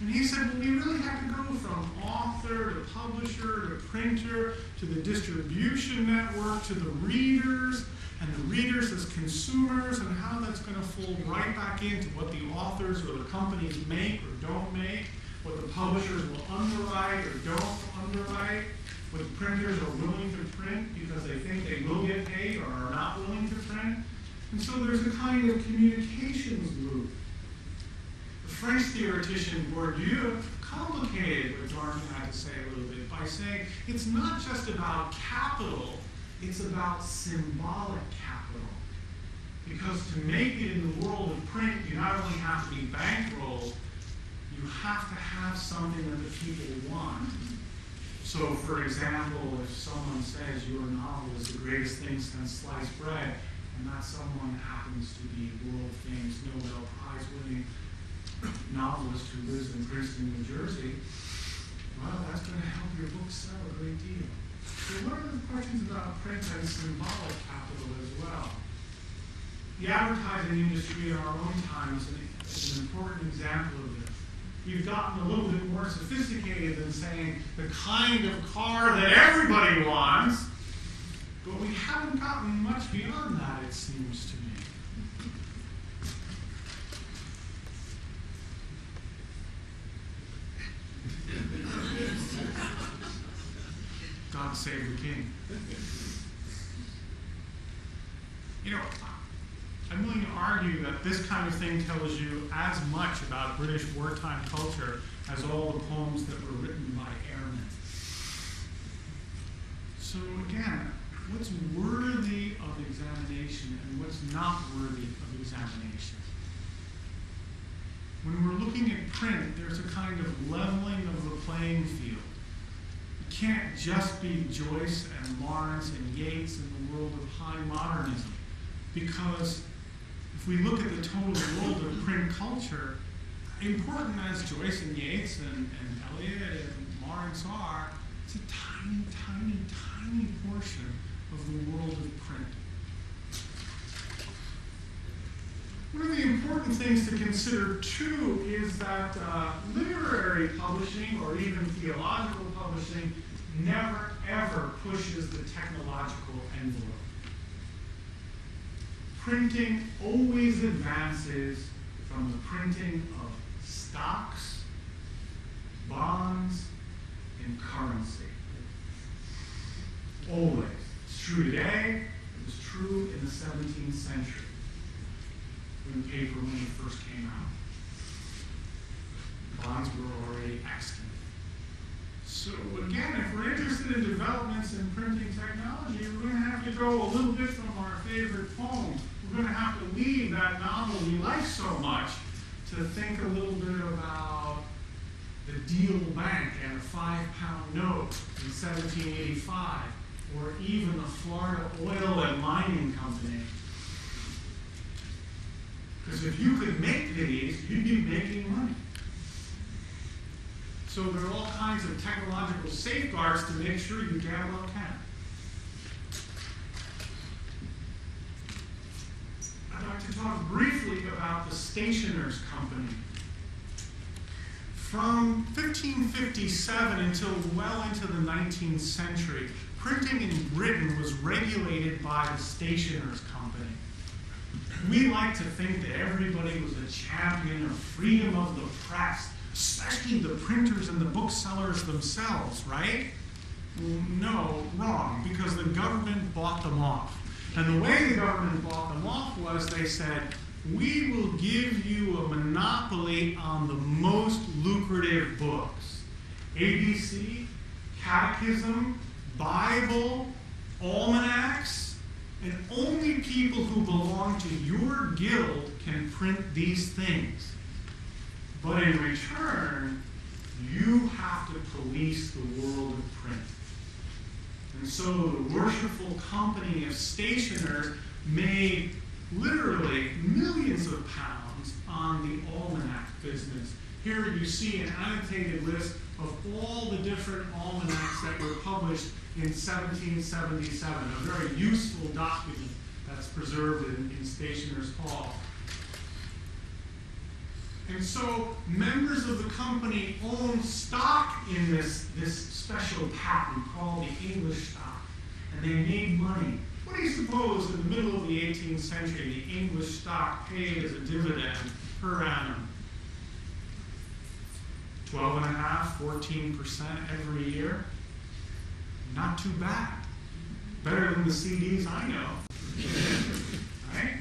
And he said, well, we really have to go from author to publisher to printer to the distribution network to the readers, and the readers as consumers, and how that's going to fold right back into what the authors or the companies make or don't make, what the publishers will underwrite or don't underwrite, what the printers are willing to print because they think they will get paid or are not willing to print. And so there's a kind of communications loop. The French theoretician Bourdieu complicated what Darwin had to say a little bit by saying it's not just about capital, it's about symbolic capital. Because to make it in the world of print, you not only have to be bankrolled, you have to have something that the people want. So, for example, if someone says your novel is the greatest thing since sliced bread, and that someone happens to be world-famous Nobel Prize-winning novelist who lives in Princeton, New Jersey, well, that's going to help your book sell a great deal. So what are the questions about print and symbolic capital as well? The advertising industry in our own time is an important example of this. We've gotten a little bit more sophisticated than saying the kind of car that everybody wants, but we haven't gotten much beyond that, it seems to me. God save the king. You know, I'm willing to argue that this kind of thing tells you as much about British wartime culture as all the poems that were written by airmen. So again, what's worthy of examination and what's not worthy of examination? When we're looking at print, there's a kind of leveling of the playing field. It can't just be Joyce and Lawrence and Yeats in the world of high modernism, because if we look at the total world of print culture, important as Joyce and Yeats and Eliot and Lawrence are, it's a tiny, tiny, tiny portion of the world of print. One of the important things to consider, too, is that literary publishing or even theological publishing never, ever pushes the technological envelope. Printing always advances from the printing of stocks, bonds, and currency. Always. It's true today. It was true in the 17th century when paper money first came out. Bonds were already extant. So again, if we're interested in developments in printing technology, we're going to have to go a little bit from our favorite poem. We're going to have to leave that novel we like so much to think a little bit about the Deal Bank and a £5 note in 1785, or even the Florida Oil and Mining Company. Because if you could make these, you'd be making money. So there are all kinds of technological safeguards to make sure you damn well can. I'd like to talk briefly about the Stationers' Company. From 1557 until well into the 19th century, printing in Britain was regulated by the Stationers' Company. We like to think that everybody was a champion of freedom of the press, especially the printers and the booksellers themselves, right? Well, no, wrong, because the government bought them off. And the way the government bought them off was they said, we will give you a monopoly on the most lucrative books. ABC, Catechism, Bible, almanacs, and only people who belong to your guild can print these things. But in return, you have to police the world of print. And so the worshipful company of stationers made literally millions of pounds on the almanac business. Here you see an annotated list of all the different almanacs that were published in 1777, a very useful document that's preserved in Stationers' Hall. And so members of the company owned stock in this special patent called the English stock, and they made money. What do you suppose in the middle of the 18th century the English stock paid as a dividend per annum? 12.5%, 14% every year? Not too bad. Better than the CDs I know. Right?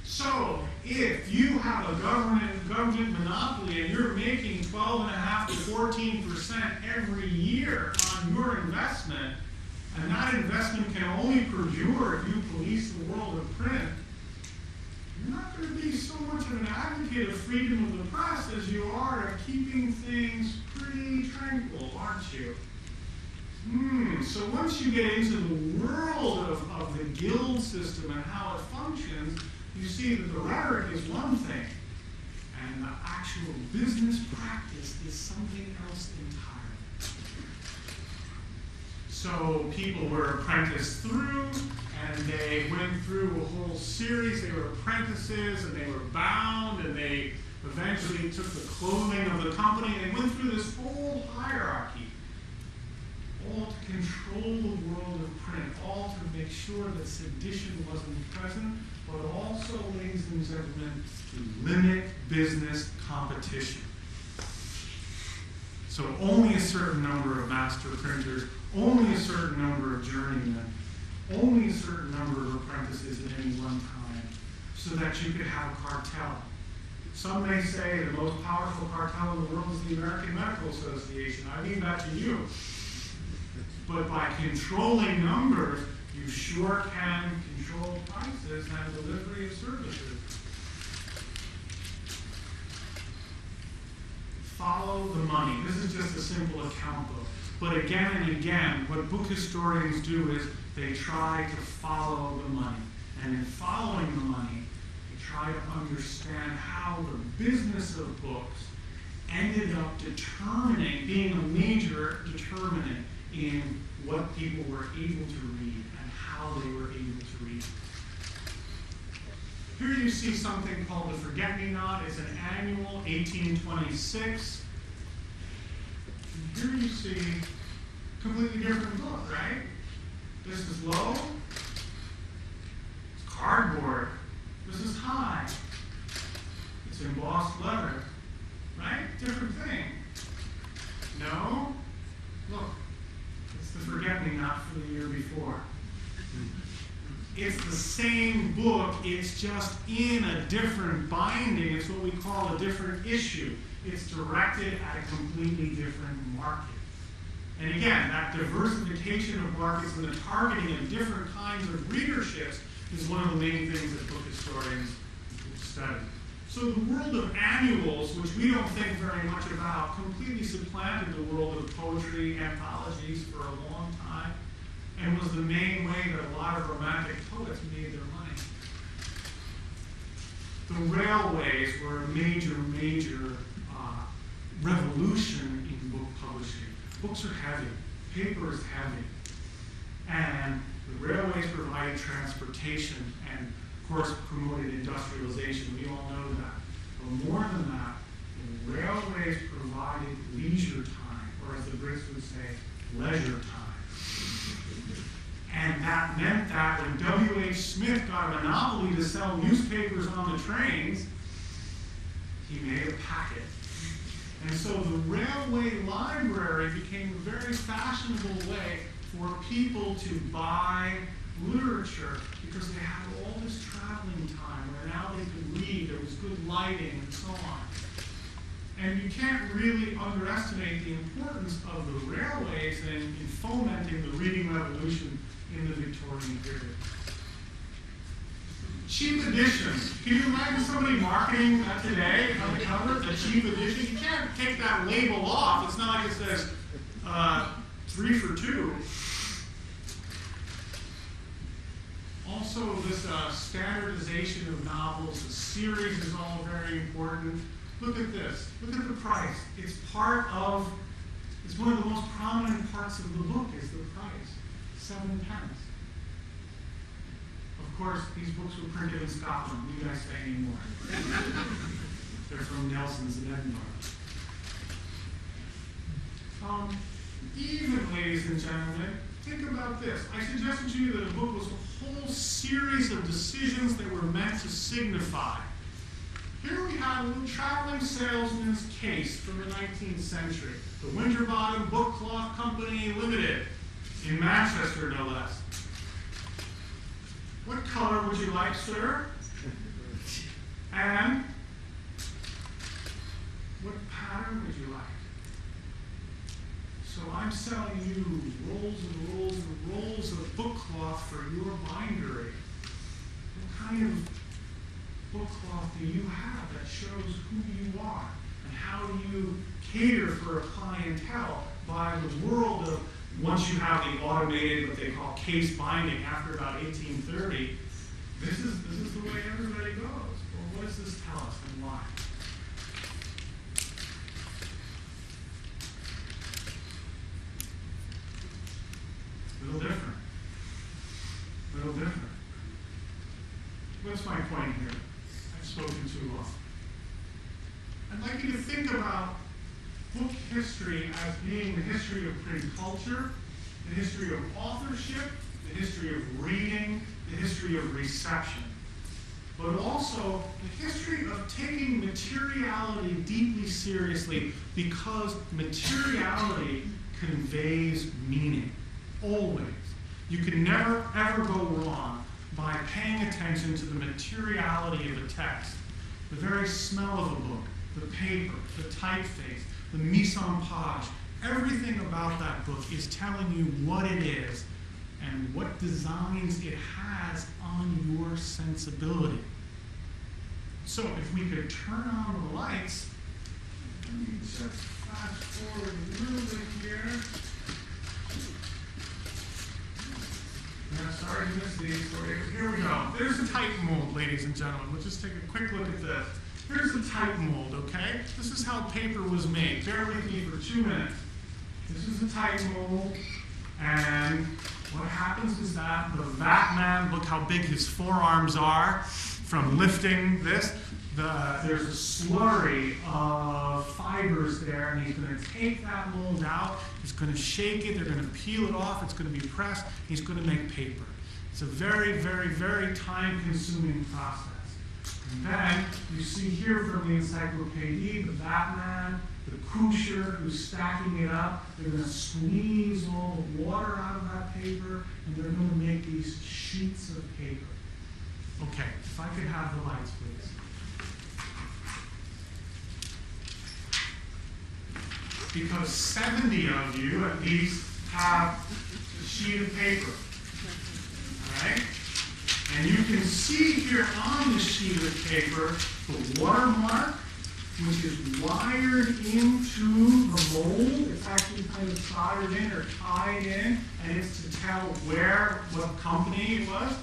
So, if you have a government monopoly and you're making 12.5% to 14% every year on your investment, and that investment can only perdure if you police the world of print, you're not going to be so much of an advocate of freedom of the press as you are of keeping things pretty tranquil, aren't you? So once you get into the world of the guild system and how it functions, you see that the rhetoric is one thing, and the actual business practice is something else entirely. So people were apprenticed through, and they went through a whole series. They were apprentices, and they were bound, and they eventually took the clothing of the company and went through this whole hierarchy, all to control the world of print, all to make sure that sedition wasn't present, but also, ladies and gentlemen, to limit business competition. So only a certain number of master printers, only a certain number of journeymen, only a certain number of apprentices at any one time, so that you could have a cartel. Some may say the most powerful cartel in the world is the American Medical Association. I leave that to you. But by controlling numbers, you sure can control prices and delivery of services. Follow the money. This is just a simple account book. But again and again, what book historians do is they try to follow the money. And in following the money, they try to understand how the business of books ended up being a major determinant in what people were able to read and how they were able to read. Here you see something called the Forget-Me-Not. It's an annual, 1826. And here you see a completely different book, right? This is low. It's cardboard. This is high. It's embossed leather, right? Different thing. No? Look, it's the Forget-Me-Not for the year before. It's the same book, it's just in a different binding. It's what we call a different issue. It's directed at a completely different market. And again, that diversification of markets and the targeting of different kinds of readerships is one of the main things that book historians study. So the world of annuals, which we don't think very much about, completely supplanted the world of poetry, anthologies for a long time, and was the main way that a lot of romantic poets made their money. The railways were a major revolution in book publishing. Books are heavy, paper is heavy, and the railways provided transportation and, of course, promoted industrialization. We all know that. But more than that, the railways provided leisure time, or as the Brits would say, leisure time. And that meant that when W.H. Smith got a monopoly to sell newspapers on the trains, he made a packet. And so the railway library became a very fashionable way for people to buy literature because they had all this traveling time where now they could read, there was good lighting, and so on. And you can't really underestimate the importance of the railways in fomenting the reading revolution in the Victorian period. Cheap editions. Can you imagine somebody marketing that today on the cover? A cheap edition? You can't take that label off. It's not like it says 3 for 2. Also, this standardization of novels, the series is all very important. Look at this. Look at the price. It's one of the most prominent parts of the book is the price. 7 pence. Of course, these books were printed in Scotland. You guys say anymore. They're from Nelson's in Edinburgh. Even, ladies and gentlemen, think about this. I suggested to you that a book was a whole series of decisions that were meant to signify. Here we have a traveling salesman's case from the 19th century. The Winterbottom Book Cloth Company Limited in Manchester, no less. What color would you like, sir? And what pattern would you like? So I'm selling you rolls and rolls and rolls of book cloth for your bindery. What kind of book cloth do you have that shows who you are? And how do you cater for a clientele by the world of, once you have the automated, what they call case binding after about 1830, this is the way everybody goes. Well, what does this tell us and why? A little different. A little different. What's my point here? I've spoken too long. I'd like you to think about book history as being the history of print culture, the history of authorship, the history of reading, the history of reception, but also the history of taking materiality deeply seriously, because materiality conveys meaning, always. You can never, ever go wrong by paying attention to the materiality of a text, the very smell of a book, the paper, the typeface, the mise en page. Everything about that book is telling you what it is and what designs it has on your sensibility. So if we could turn on the lights, let me just fast forward a little bit here. Sorry to miss these for you. Here we go. There's a type mold, ladies and gentlemen. We'll just take a quick look at this. Here's the type mold, okay? This is how paper was made. Bear with me for 2 minutes. This is the type mold, and what happens is that the vat man, look how big his forearms are from lifting this. There's a slurry of fibers there, and he's going to take that mold out, he's going to shake it, they're going to peel it off, it's going to be pressed, he's going to make paper. It's a very, very, very time-consuming process. And then you see here from the encyclopedia, the vat man, the kosher who's stacking it up. They're going to squeeze all the water out of that paper, and they're going to make these sheets of paper. Okay, if I could have the lights, please. Because 70 of you at least have a sheet of paper. All right? And you can see here on the sheet of paper the watermark, which is wired into the mold. It's actually kind of soldered in or tied in, and it's to tell what company it was,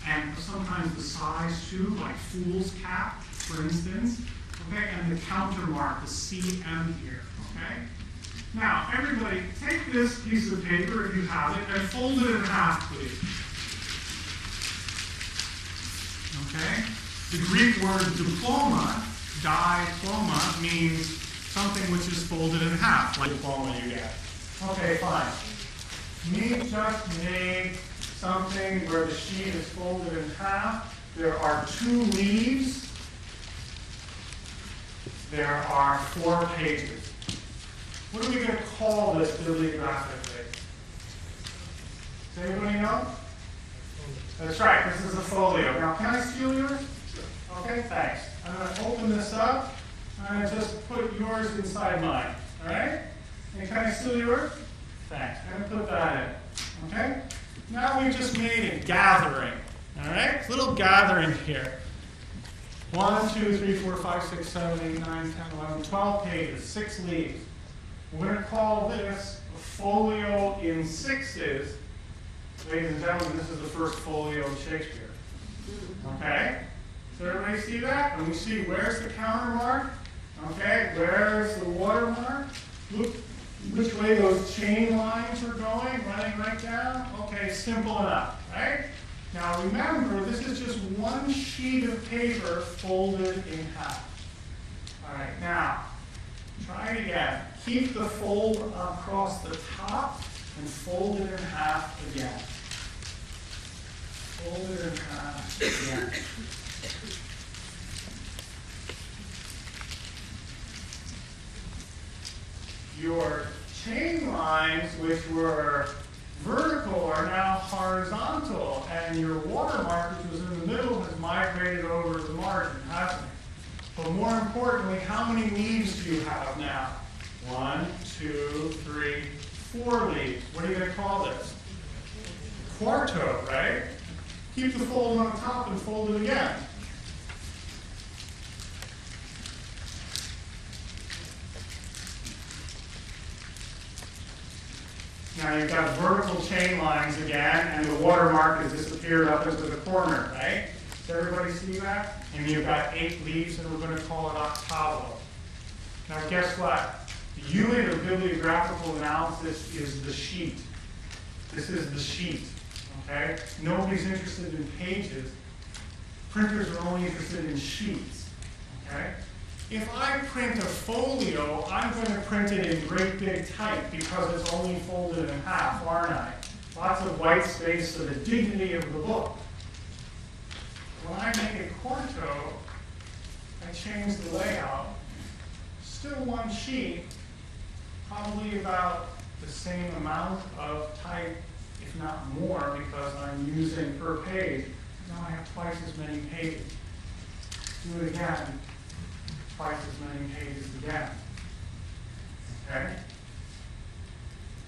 and sometimes the size too, like Fool's Cap, for instance. Okay, and the counter mark, the CM here. Okay. Now, everybody, take this piece of paper if you have it, and fold it in half, please. Okay? The Greek word diploma, diploma, means something which is folded in half, like diploma you get. Okay, fine. Me just made something where the sheet is folded in half. There are 2 leaves. There are 4 pages. What are we going to call this bibliographically? Does anybody know? That's right, this is a folio. Now, can I steal yours? Okay, thanks. I'm going to open this up. I'm going to just put yours inside mine. All right? And can I steal yours? Thanks. I'm going to put that in. Okay? Now we've just made a gathering. All right? Little gathering here. 1, 2, 3, 4, 5, 6, 7, 8, 9, 10, 11, 12 pages, 6 leaves. We're going to call this a folio in 6s. Ladies and gentlemen, this is the first folio of Shakespeare. Okay? Does everybody see that? And we see where's the counter mark? Okay, where's the watermark? Look which way those chain lines are going, running right down. Okay, simple enough, right? Now remember, this is just one sheet of paper folded in half. All right, now, try it again. Keep the fold across the top and fold it in half again. Fold it in half again. Your chain lines, which were vertical, are now horizontal, and your watermark, which was in the middle, has migrated over the margin, hasn't it? But more importantly, how many leaves do you have now? 1, 2, 3, 4 leaves. What are you going to call this? Quarto, right? Keep the fold on top and fold it again. Now you've got vertical chain lines again, and the watermark has disappeared up into the corner, right? Does everybody see that? And you've got 8 leaves, and we're going to call it octavo. Now guess what? The unit of bibliographical analysis is the sheet. This is the sheet, okay? Nobody's interested in pages. Printers are only interested in sheets, okay? If I print a folio, I'm going to print it in great big type because it's only folded in half, aren't I? Lots of white space for the dignity of the book. When I make a quarto, I change the layout. Still one sheet, probably about the same amount of type, if not more, because I'm using per page. Now I have twice as many pages. Do it again. Twice as many pages again. Okay?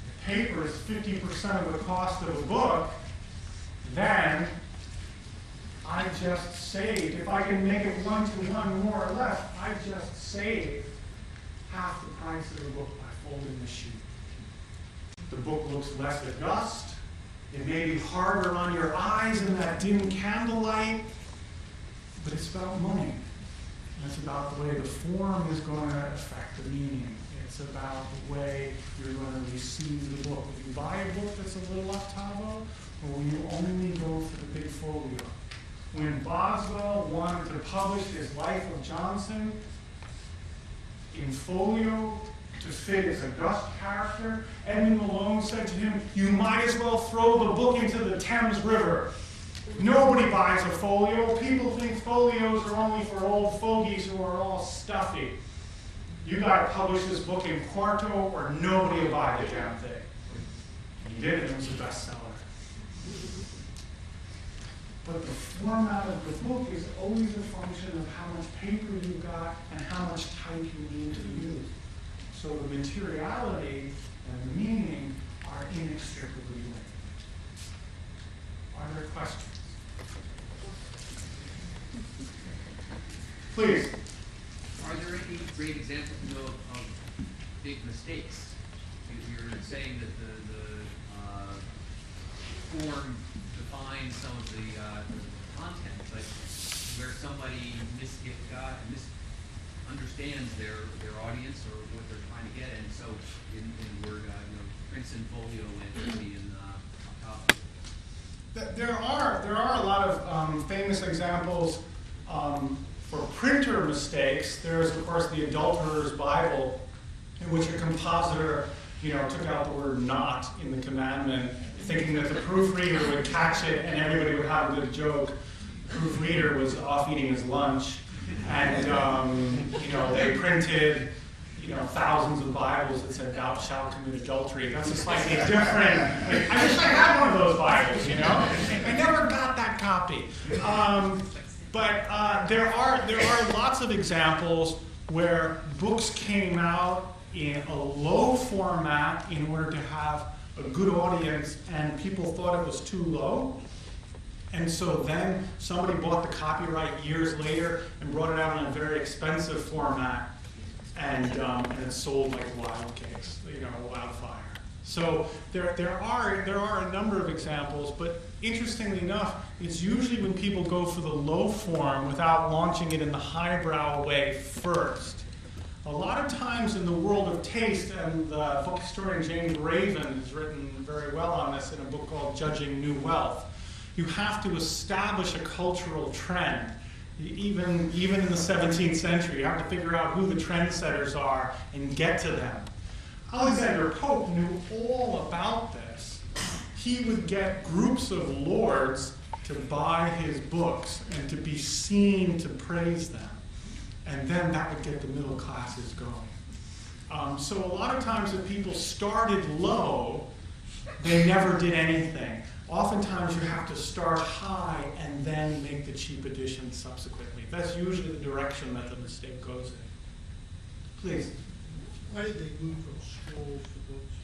If paper is 50% of the cost of a book, then I just saved. If I can make it 1-to-1 more or less, I just saved half the price of the book by folding the sheet. The book looks less august. It may be harder on your eyes in that dim candlelight, but it's about money. And it's about the way the form is going to affect the meaning. It's about the way you're going to receive the book. Will you buy a book that's a little octavo, or will you only go for the big folio? When Boswell wanted to publish his Life of Johnson in folio to fit his August character, Edmund Malone said to him, "You might as well throw the book into the Thames River." Nobody buys a folio. People think folios are only for old fogies who are all stuffy. You got to publish this book in quarto or nobody will buy the damn thing. And he did it, and it was a bestseller. But the format of the book is always a function of how much paper you got and how much type you need to use. So the materiality and the meaning are inextricably linked. Are there questions? Please. Are there any great examples you know of big mistakes? You're saying that the form defines some of the content, but where somebody misunderstands their audience or what they're trying to get, and so in word, prints in folio and in on top. There are a lot of famous examples for printer mistakes. There's, of course, the Adulterer's Bible, in which a compositor, took out the word "not" in the commandment, thinking that the proofreader would catch it and everybody would have a good joke. The proofreader was off eating his lunch, and they printed thousands of Bibles that said, "Thou shalt commit adultery." That's a slightly different. I wish I had one of those Bibles. I never got that copy. But there are lots of examples where books came out in a low format in order to have a good audience, and people thought it was too low. And so then somebody bought the copyright years later and brought it out in a very expensive format, and it sold like wildcakes, wildfire. So there are a number of examples, but interestingly enough, it's usually when people go for the low form without launching it in the highbrow way first. A lot of times in the world of taste, and the book historian James Raven has written very well on this in a book called Judging New Wealth, you have to establish a cultural trend. Even in the 17th century, you have to figure out who the trendsetters are and get to them. Alexander Pope knew all about this. He would get groups of lords to buy his books and to be seen to praise them. And then that would get the middle classes going. So a lot of times if people started low, they never did anything. Oftentimes you have to start high and then make the cheap editions subsequently. That's usually the direction that the mistake goes in. Please. Why did they move from scrolls to books?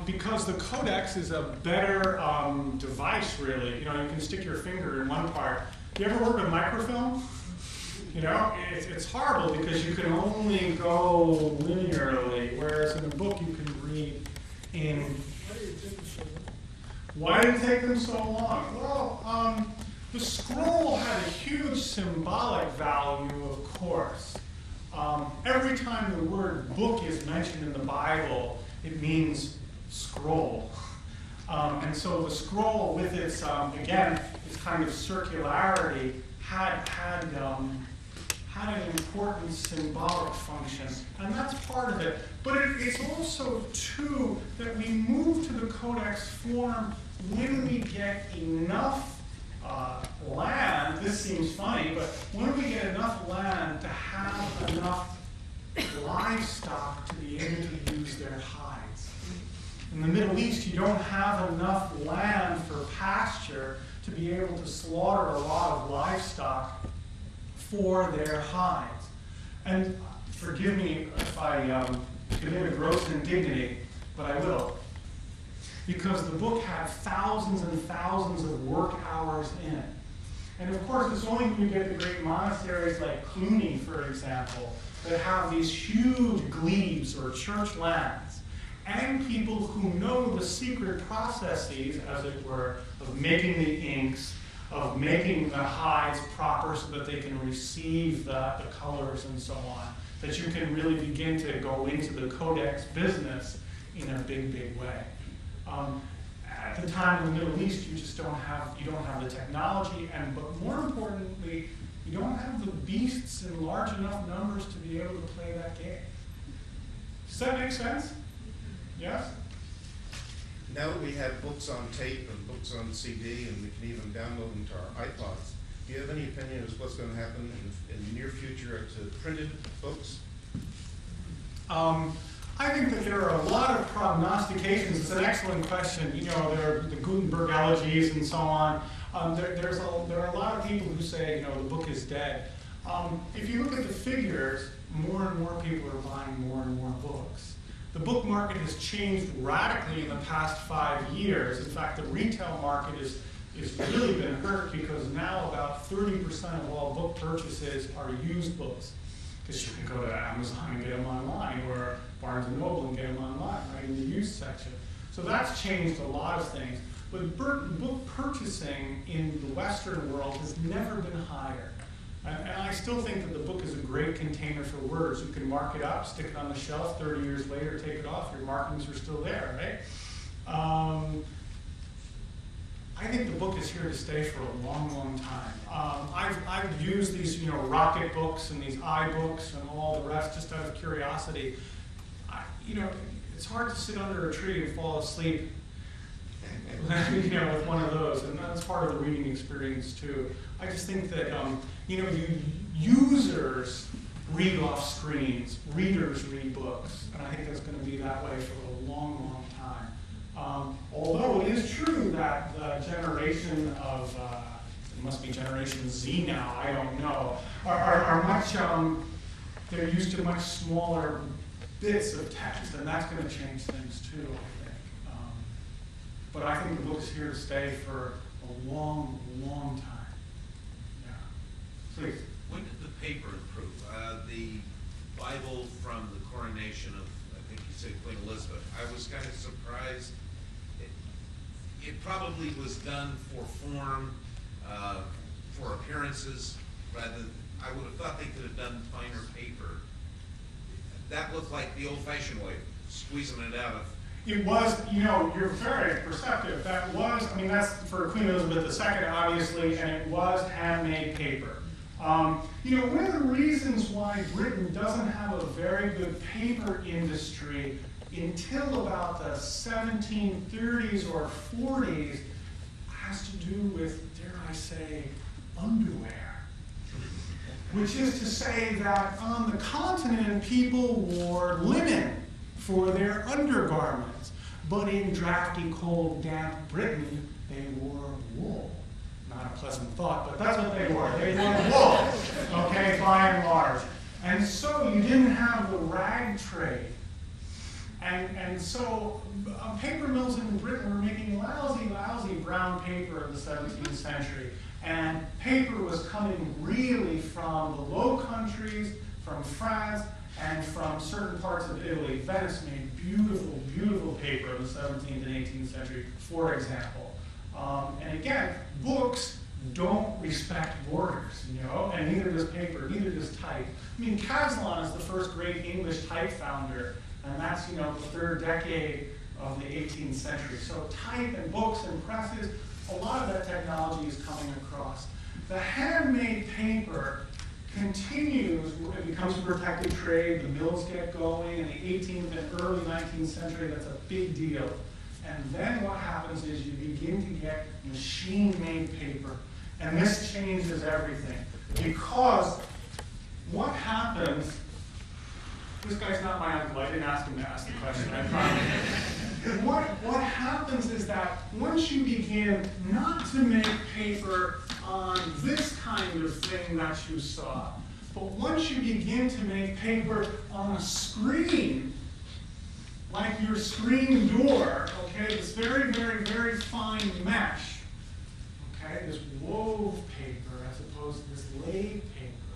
Because the codex is a better device, really. You can stick your finger in one part. You ever work with microfilm? It's horrible because you can only go linearly, whereas in a book you can read in. Why did it take them so long? Well, the scroll had a huge symbolic value, of course. Every time the word book is mentioned in the Bible, it means scroll. And so the scroll, with its, again, its kind of circularity, had an important symbolic function, and that's part of it. But it's also, too, that we move to the codex form when we get enough land. This seems funny, but when we get enough land to have enough livestock to be able to use their hides. In the Middle East, you don't have enough land for pasture to be able to slaughter a lot of livestock for their hides. And forgive me if I commit a gross indignity, but I will. Because the book had thousands and thousands of work hours in it. And of course, it's only when you get the great monasteries like Cluny, for example, that have these huge glebes or church lands, and people who know the secret processes, as it were, of making the inks, of making the hides proper so that they can receive the colors and so on, that you can really begin to go into the codex business in a big, big way. At the time in the Middle East, you just don't have the technology, but more importantly, you don't have the beasts in large enough numbers to be able to play that game. Does that make sense? Yes? Now that we have books on tape and books on CD, and we can even download them to our iPods, do you have any opinion as to what's going to happen in the near future to printed books? I think that there are a lot of prognostications. It's an excellent question. You know, there are the Gutenberg elegies and so on. There are a lot of people who say, you know, the book is dead. If you look at the figures, more and more people are buying more and more books. The book market has changed radically in the past 5 years. In fact, the retail market is really been hurt because now about 30% of all book purchases are used books. Because you can go to Amazon and get them online, or Barnes & Noble and get them online, right, in the used section. So that's changed a lot of things. But book purchasing in the Western world has never been higher. And I still think that the book is a great container for words. You can mark it up, stick it on the shelf, 30 years later, take it off, your markings are still there, right? I think the book is here to stay for a long, long time. I've used these, you know, Rocket books and these iBooks and all the rest just out of curiosity. You know, it's hard to sit under a tree and fall asleep, you know, with one of those, and that's part of the reading experience too. I just think that, you know, users read off screens, readers read books, and I think that's going to be that way for a long, long time. Although it is true that the generation of, it must be Generation Z now, I don't know, are much, they're used to much smaller bits of text, and that's going to change things too, I think. But I think the book is here to stay for a long, long time. Yeah. Please. When did the paper improve? The Bible from the coronation of, I think you said Queen Elizabeth. I was kind of surprised. It probably was done for form, for appearances, rather. I would have thought they could have done finer paper. That looked like the old-fashioned way, squeezing it out of. It was, you know, you're very perceptive. That was, I mean, that's for Queen Elizabeth II, obviously, and it was handmade paper. You know, one of the reasons why Britain doesn't have a very good paper industry until about the 1730s or 40s has to do with, dare I say, underwear. Which is to say that on the continent, people wore linen for their undergarments. But in drafty, cold, damp Britain, they wore wool. Not a pleasant thought, but that's what they wore. They wore wool, okay, by and large. And so you didn't have the rag trade. And so paper mills in Britain were making lousy, lousy brown paper in the 17th century. And paper was coming really from the Low Countries, from France, and from certain parts of Italy. Venice made beautiful, beautiful paper in the 17th and 18th century, for example. And again, books don't respect borders, you know, and neither does paper, neither does type. I mean, Caslon is the first great English type founder, and that's, you know, the third decade of the 18th century. So type and books and presses, a lot of that technology is coming across. The handmade paper continues, it becomes a protected trade, the mills get going, in the 18th and early 19th century, that's a big deal. And then what happens is you begin to get machine-made paper. And this changes everything. Because what happens, this guy's not my uncle, I didn't ask him to ask the question, I promise. What happens is that once you begin not to make paper on this kind of thing that you saw, but once you begin to make paper on a screen, like your screen door, okay, this very, very, very fine mesh, okay, this wove paper as opposed to this laid paper.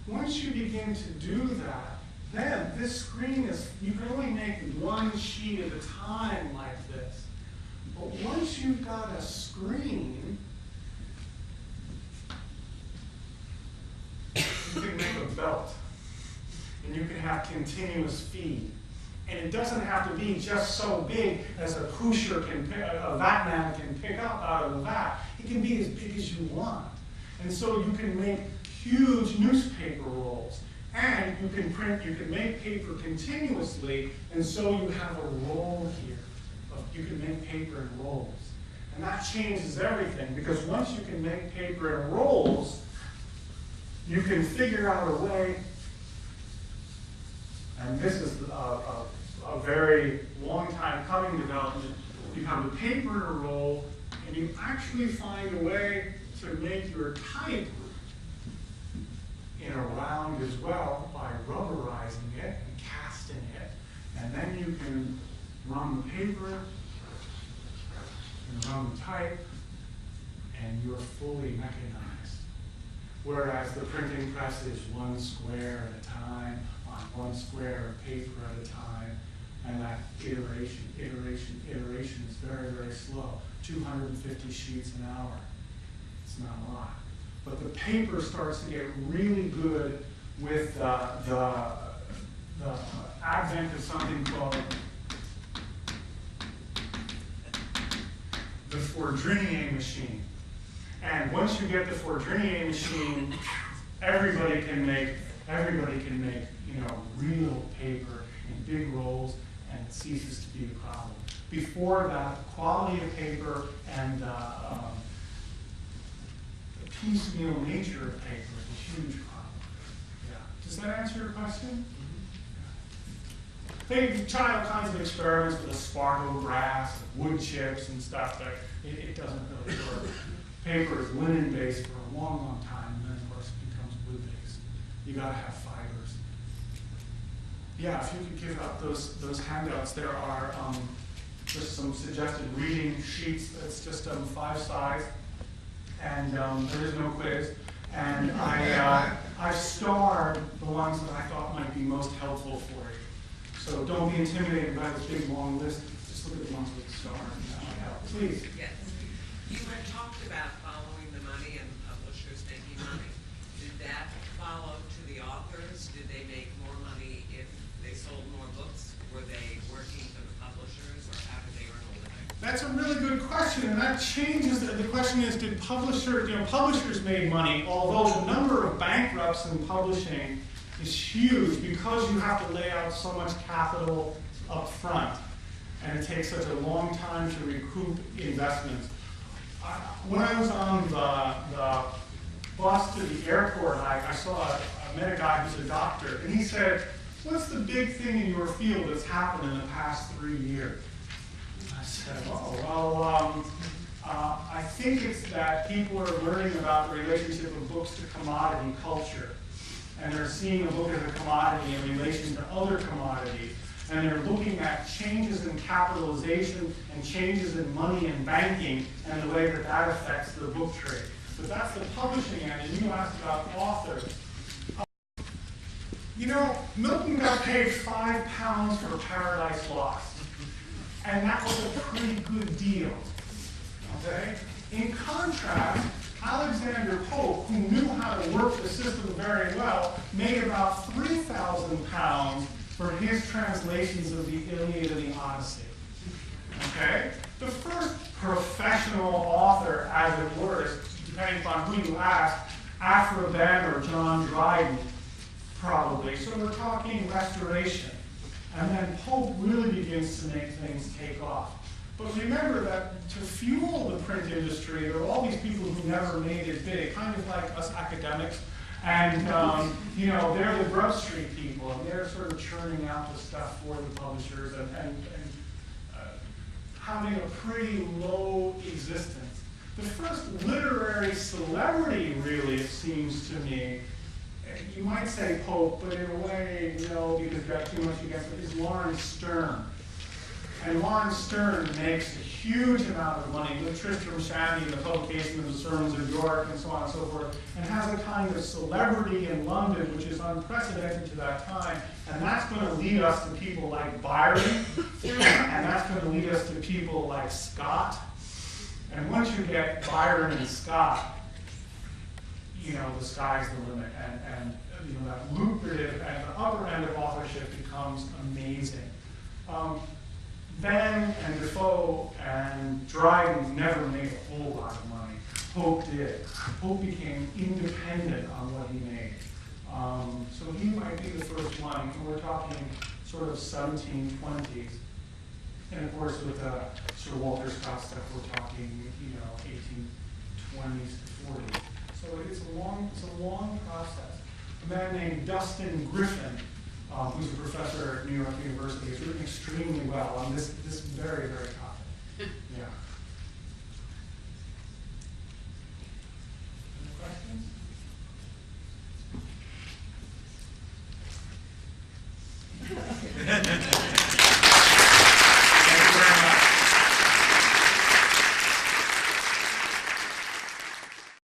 Once you begin to do that, then this screen is, you can only make one sheet at a time like this. But once you've got a screen, belt. And you can have continuous feed. And it doesn't have to be just so big as a pusher a vat man can pick up out of the vat. It can be as big as you want. And so you can make huge newspaper rolls. And you can make paper continuously, and so you have a roll here. You can make paper in rolls. And that changes everything, because once you can make paper in rolls, you can figure out a way, and this is a very long time coming development. You have the paper in a roll, and you actually find a way to make your type in a round as well by rubberizing it and casting it. And then you can run the paper and run the type, and you're fully mechanized. Whereas the printing press is one square at a time, on one square of paper at a time, and that iteration is very, very slow. 250 sheets an hour. It's not a lot. But the paper starts to get really good with the advent of something called the Fourdrinier machine. And once you get the Fourdrinier machine, everybody can make real paper in big rolls, and it ceases to be a problem. Before that, the quality of paper and the piecemeal nature of paper is a huge problem. Yeah. Does that answer your question? They try all kinds of experiments with a sparkle grass, wood chips and stuff, but it doesn't really work. Paper is linen-based for a long, long time, and then of course it becomes wood-based. You gotta have fibers. Yeah, if you could give out those handouts, there are just some suggested reading sheets. It's just 5 size, and there is no quiz. And I starred the ones that I thought might be most helpful for you. So don't be intimidated by this big long list. Just look at the ones with the star, and that might help. Please. Yes. You had talked about following the money and publishers making money. Did that follow to the authors? Did they make more money if they sold more books? Were they working for the publishers, or how did they earn a living? That's a really good question, and that changes. The question is, did publishers made money, although the number of bankrupts in publishing is huge because you have to lay out so much capital up front, and it takes such a long time to recoup investments. When I was on the bus to the airport, I met a guy who's a doctor, and he said, "What's the big thing in your field that's happened in the past 3 years?" I said, I think it's that people are learning about the relationship of books to commodity culture. And they're seeing a book as a commodity in relation to other commodities. And they're looking at changes in capitalization and changes in money and banking and the way that that affects the book trade. But that's the publishing end, and you asked about authors. Milton got paid £5 for Paradise Lost. And that was a pretty good deal. Okay? In contrast, Alexander Pope, who knew how to work the system very well, made about £3,000 for his translations of the Iliad and the Odyssey. Okay? The first professional author, as it were, depending upon who you ask, Aphra Behn or John Dryden, probably. So we're talking Restoration. And then Pope really begins to make things take off. But remember that to fuel the print industry, there are all these people who never made it big, kind of like us academics. And, they're the Grub Street people, and they're sort of churning out the stuff for the publishers and having a pretty low existence. The first literary celebrity, really, it seems to me, you might say Pope, but in a way, no, because you've got too much against it, is Lawrence Stern. And Lawrence Stern makes a huge amount of money with Tristram Shandy and the publication of the Sermons of York and so on and so forth, and has a kind of celebrity in London which is unprecedented to that time. And that's going to lead us to people like Byron, and that's going to lead us to people like Scott. And once you get Byron and Scott, the sky's the limit. And that lucrative at the upper end of authorship becomes amazing. Venn and Defoe and Dryden never made a whole lot of money. Pope did. Pope became independent on what he made. So he might be the first one. And we're talking sort of 1720s. And of course, with Sir Walter Scott stuff, we're talking, 1820s to 40s. So it's a long process. A man named Dustin Griffin, who's a professor at New York University, has written extremely well on this very, very